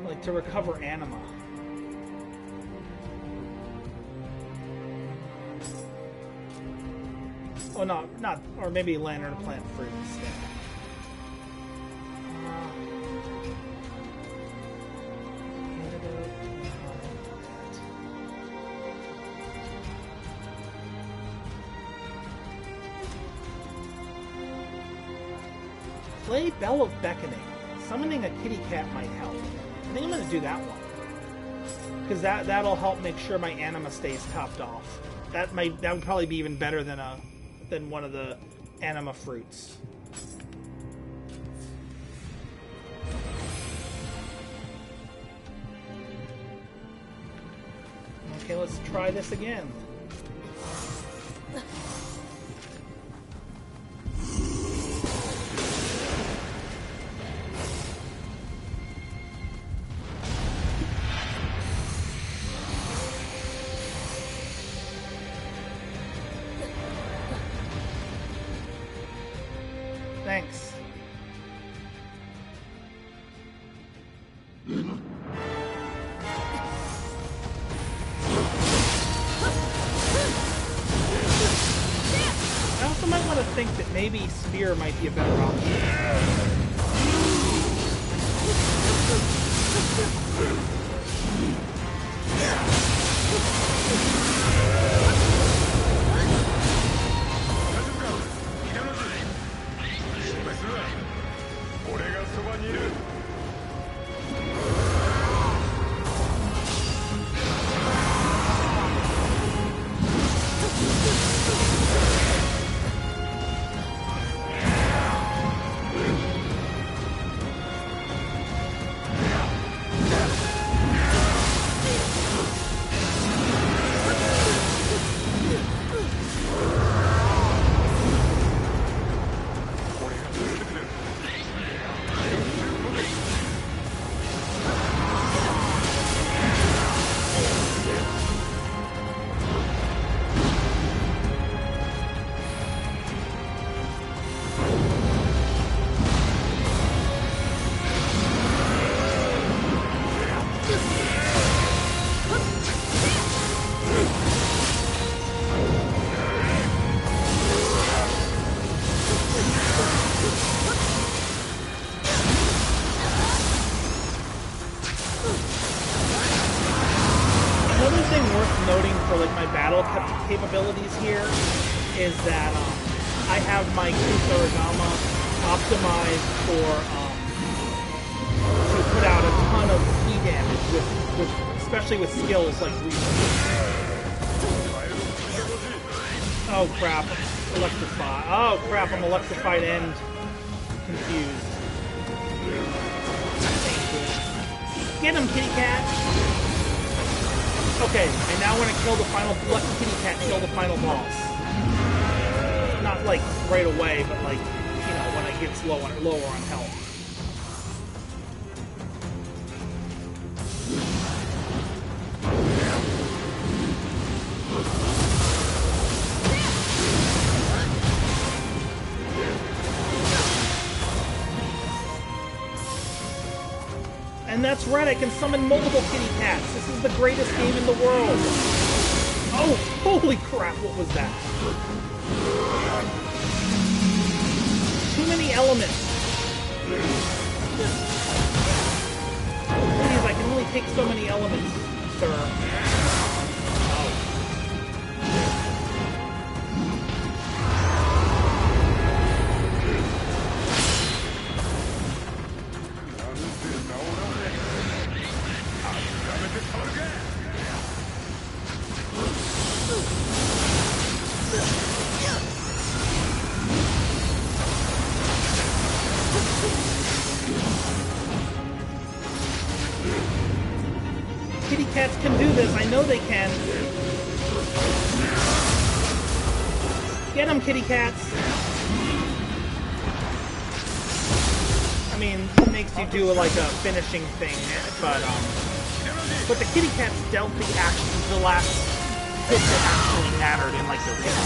Like to recover anima. Oh, no, not, or maybe lantern plant fruit instead. Play Bell of Beckoning. Summoning a kitty cat might help. I think I'm going to do that one. Because that'll help make sure my anima stays topped off. That would probably be even better than one of the anima fruits. Okay, let's try this again. Thanks. I also might want to think that maybe Spear might be a better option. Capabilities here is that I have my Kusarigama optimized for to put out a ton of key damage with especially with skills like oh crap, electrify. Oh crap, I'm electrified and confused. Get him, kitty cat! Okay, I now want to kill the final... Let the kitty cat kill the final boss. Not, like, right away, but, like, you know, when it gets lower on health. And that's right, I can summon multiple kitty cats. This is the greatest game in the world. Oh, holy crap, what was that? Too many elements. Please, I can only take so many elements, sir. Kitty cats can do this. I know they can. Get them, kitty cats. I mean, it makes you do like a finishing thing, but the kitty cats dealt the actions, the last hit that actually mattered in like the real.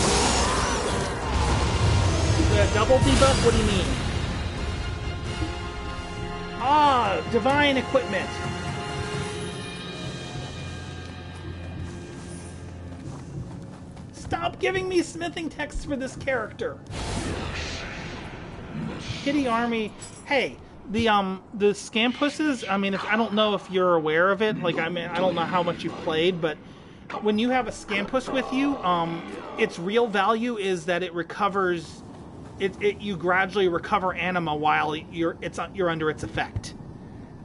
The double debuff? What do you mean? Ah, divine equipment. Stop giving me smithing texts for this character. Kitty Army. Hey, the Scampusses. I mean, I don't know if you're aware of it. Like, I mean, I don't know how much you've played, but when you have a Scampus with you, its real value is that it recovers. You gradually recover anima while you're under its effect.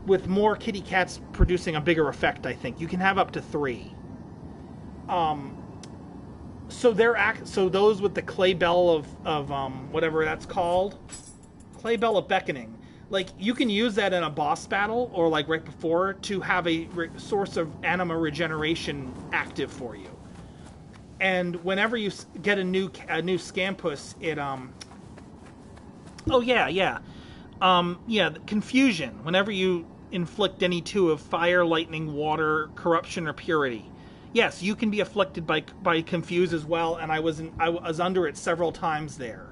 With more kitty cats producing a bigger effect, I think you can have up to 3. So those with the clay bell of whatever that's called, clay bell of beckoning, like you can use that in a boss battle or like right before to have a source of anima regeneration active for you. And whenever you get a new Scampus, it confusion. Whenever you inflict any 2 of fire, lightning, water, corruption, or purity. Yes, you can be afflicted by confuse as well, and I was under it several times there.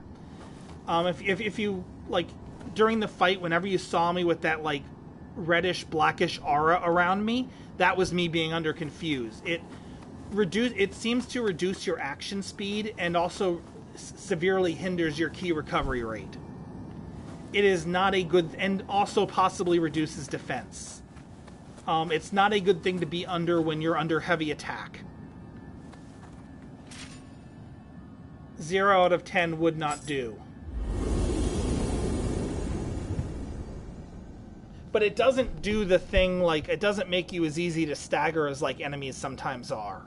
If you like during the fight, whenever you saw me with that like reddish blackish aura around me, that was me being under confuse. It seems to reduce your action speed and also severely hinders your key recovery rate. It is not a good, and also possibly reduces defense. It's not a good thing to be under when you're under heavy attack. 0 out of 10 would not do. But it doesn't do the thing, like, it doesn't make you as easy to stagger as, like, enemies sometimes are.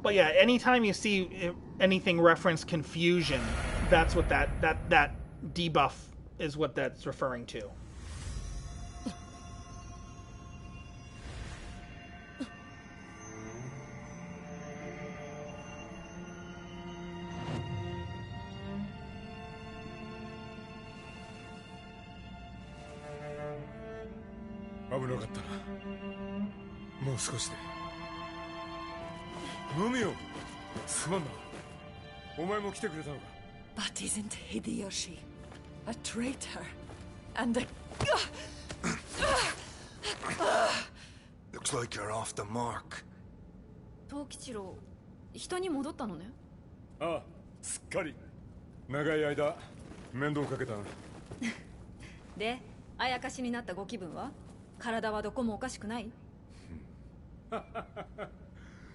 But yeah, anytime you see anything reference confusion, that's what that debuff is what that's referring to. But isn't Hideyoshi a traitor and a... Looks like you're off the mark. 藤吉郎、人に戻ったのね。ああ、すっかり。長い間面倒かけたな。で、あやかしになったご気分は？体はどこもおかしくない？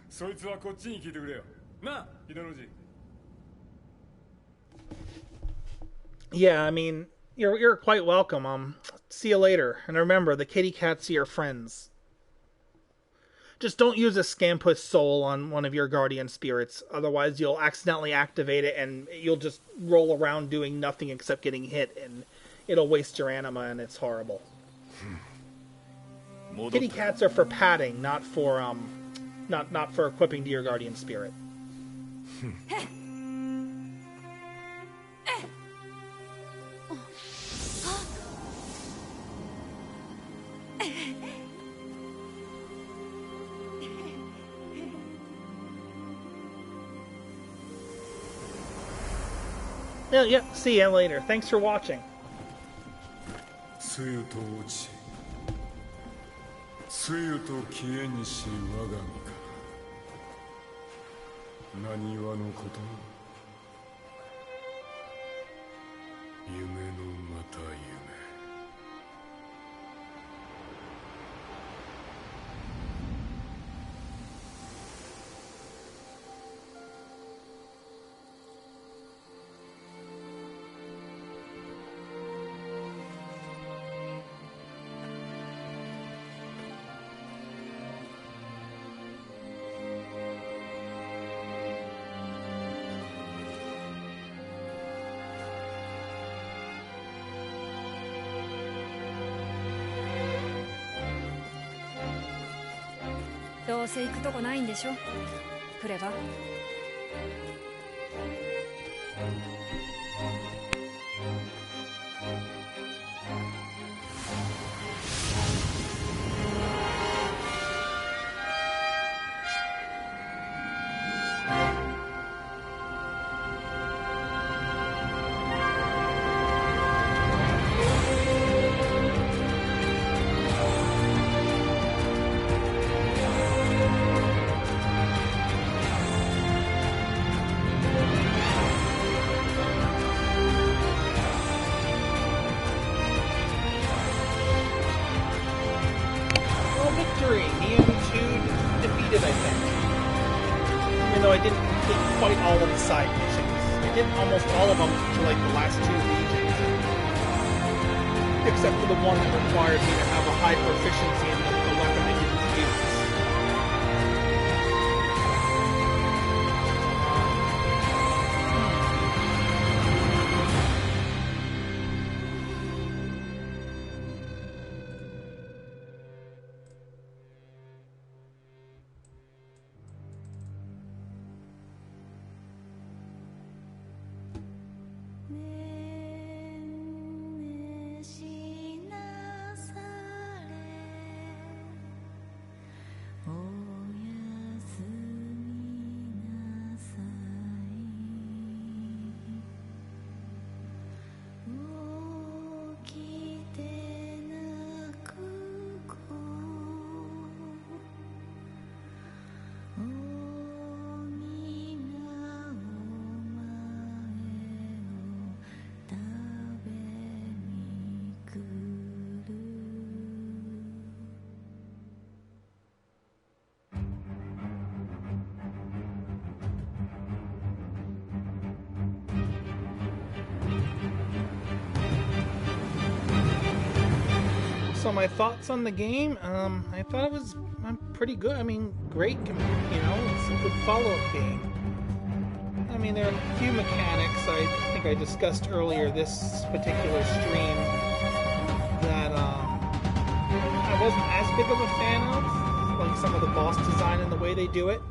そいつはこっちに聞いてくれよ。なあ、秀之寺。Yeah, I mean, you're quite welcome. See you later. And remember, the kitty cats are your friends. Just don't use a Scampus soul on one of your guardian spirits. Otherwise, you'll accidentally activate it and you'll just roll around doing nothing except getting hit, and it'll waste your anima, and it's horrible. Kitty cats are for padding, not for equipping to your guardian spirit. Yeah, see ya later. Thanks for watching. つゆと落ちつゆと消えにし我が身か何話のこと夢のまた夢どうせ行くとこないんでしょクレバ。Victory! Nioh 2 defeated, I think. Even though I didn't complete quite all of the side missions. I did almost all of them to like the last 2 regions. Except for the one that required me to have a high proficiency in the weapon I didn't use. So my thoughts on the game, I thought it was pretty good. I mean, great, you know, it's a good follow-up game. I mean, there are a few mechanics I think I discussed earlier this particular stream that I wasn't as big of a fan of, like some of the boss design and the way they do it.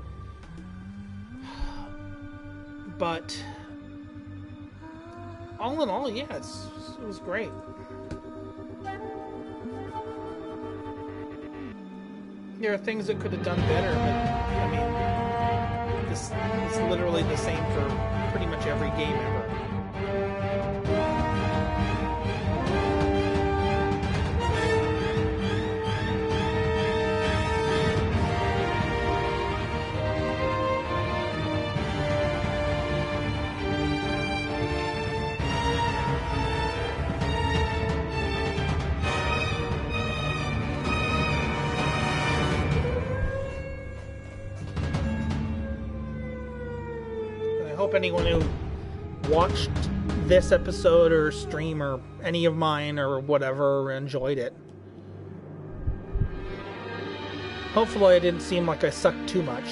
But all in all, yeah, it was great. There are things that could have done better, but I mean, this is literally the same for pretty much every game ever. I hope anyone who watched this episode or stream or any of mine or whatever enjoyed it. Hopefully I didn't seem like I sucked too much,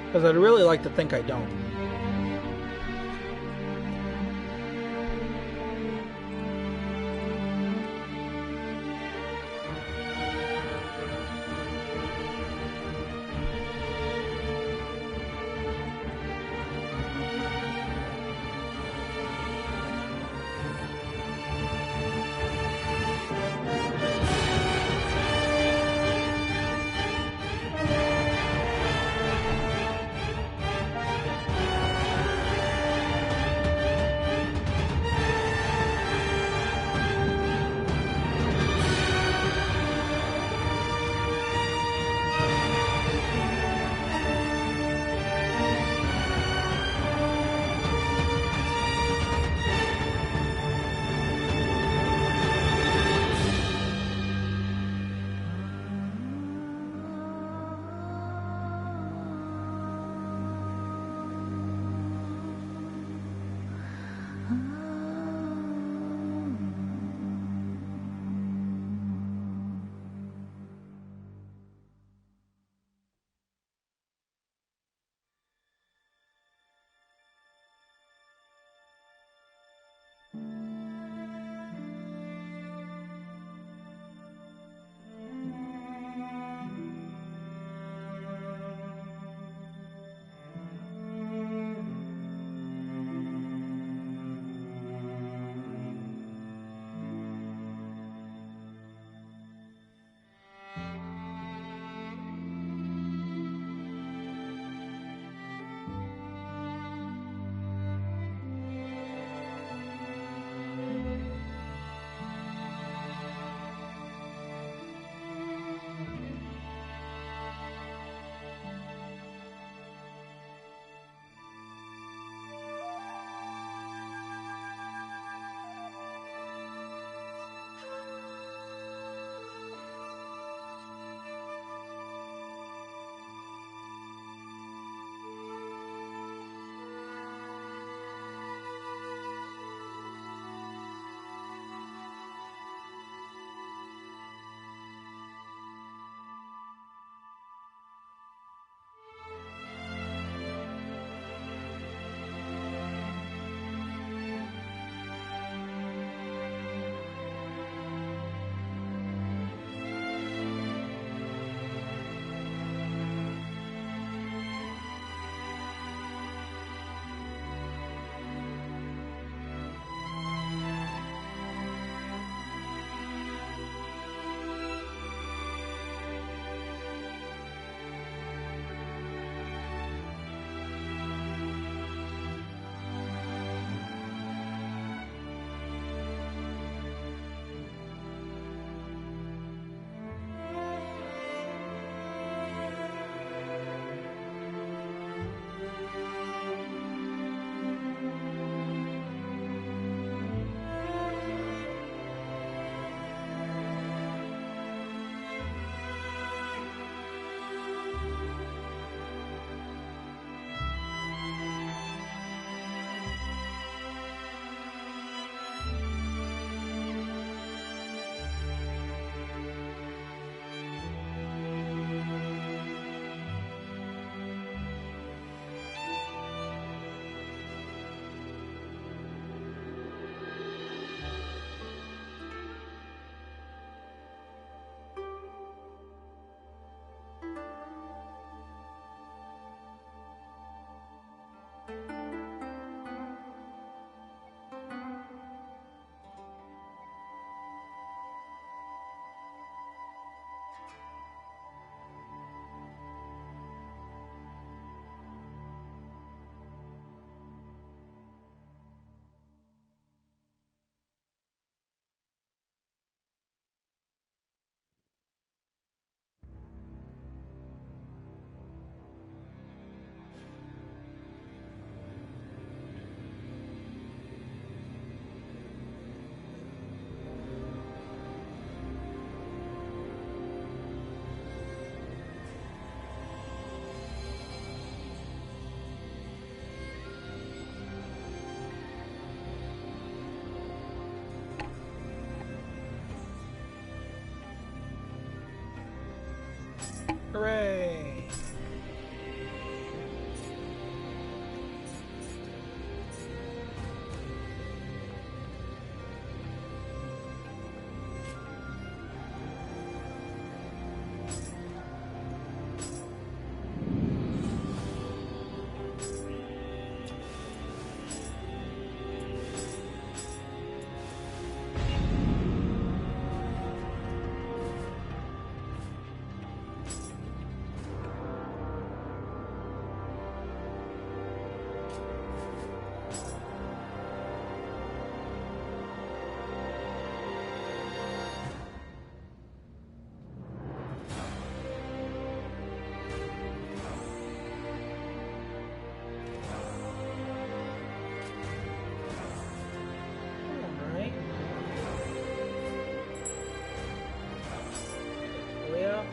because I'd really like to think I don't. Hooray! Alright. Yeah.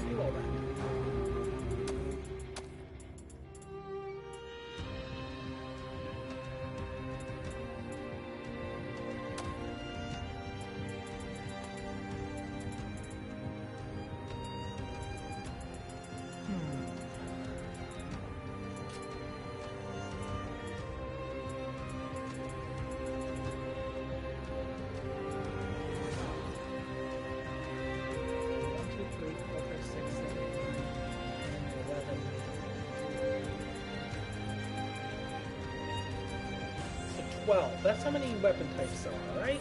Do all that. One, two, three, four, five, six, 7, 8, 9, 11. So 12. That's how many weapon types there are, right?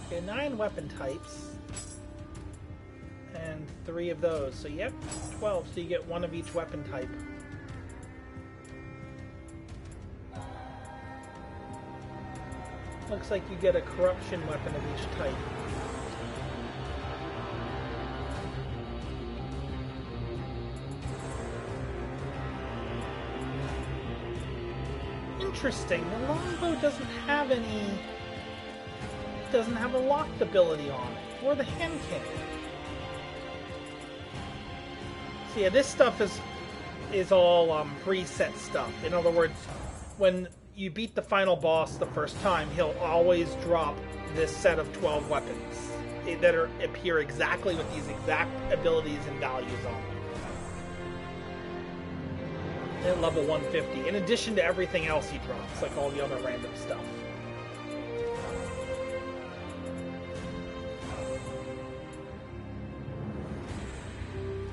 Okay, 9 weapon types. And 3 of those. So yep, 12. So you get 1 of each weapon type. Looks like you get a corruption weapon of each type. Interesting. The longbow doesn't have any. Doesn't have a locked ability on it, or the hand cannon. So yeah, this stuff is all preset stuff. In other words, when you beat the final boss the first time, he'll always drop this set of 12 weapons that appear exactly with these exact abilities and values on them. At level 150, in addition to everything else he drops, like all the other random stuff.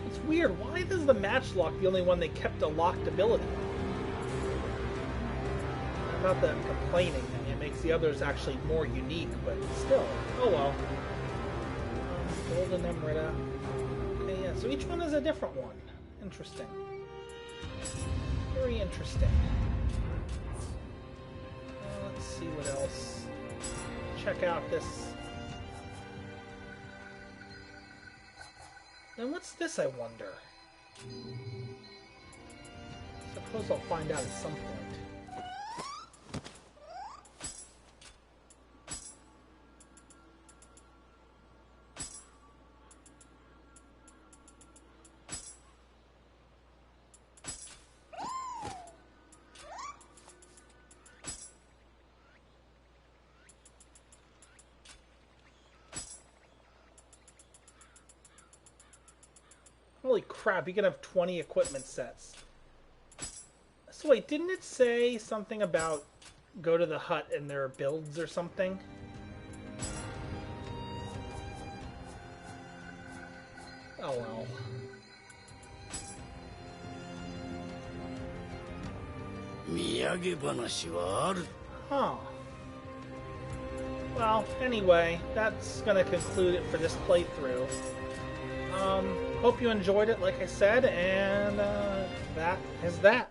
It's weird, why is the matchlock the only one they kept a locked ability on? Not that I'm complaining, I mean, it makes the others actually more unique, but still. Oh well. Golden Emerita. Okay, yeah, so each one is a different one. Interesting. Very interesting. Let's see what else. Check out this. Then what's this, I wonder? Suppose I'll find out at some point. Holy crap, you can have 20 equipment sets. So wait, didn't it say something about go to the hut and there are builds or something? Oh well. Huh. Well, anyway, that's gonna conclude it for this playthrough. Hope you enjoyed it, like I said, and that is that.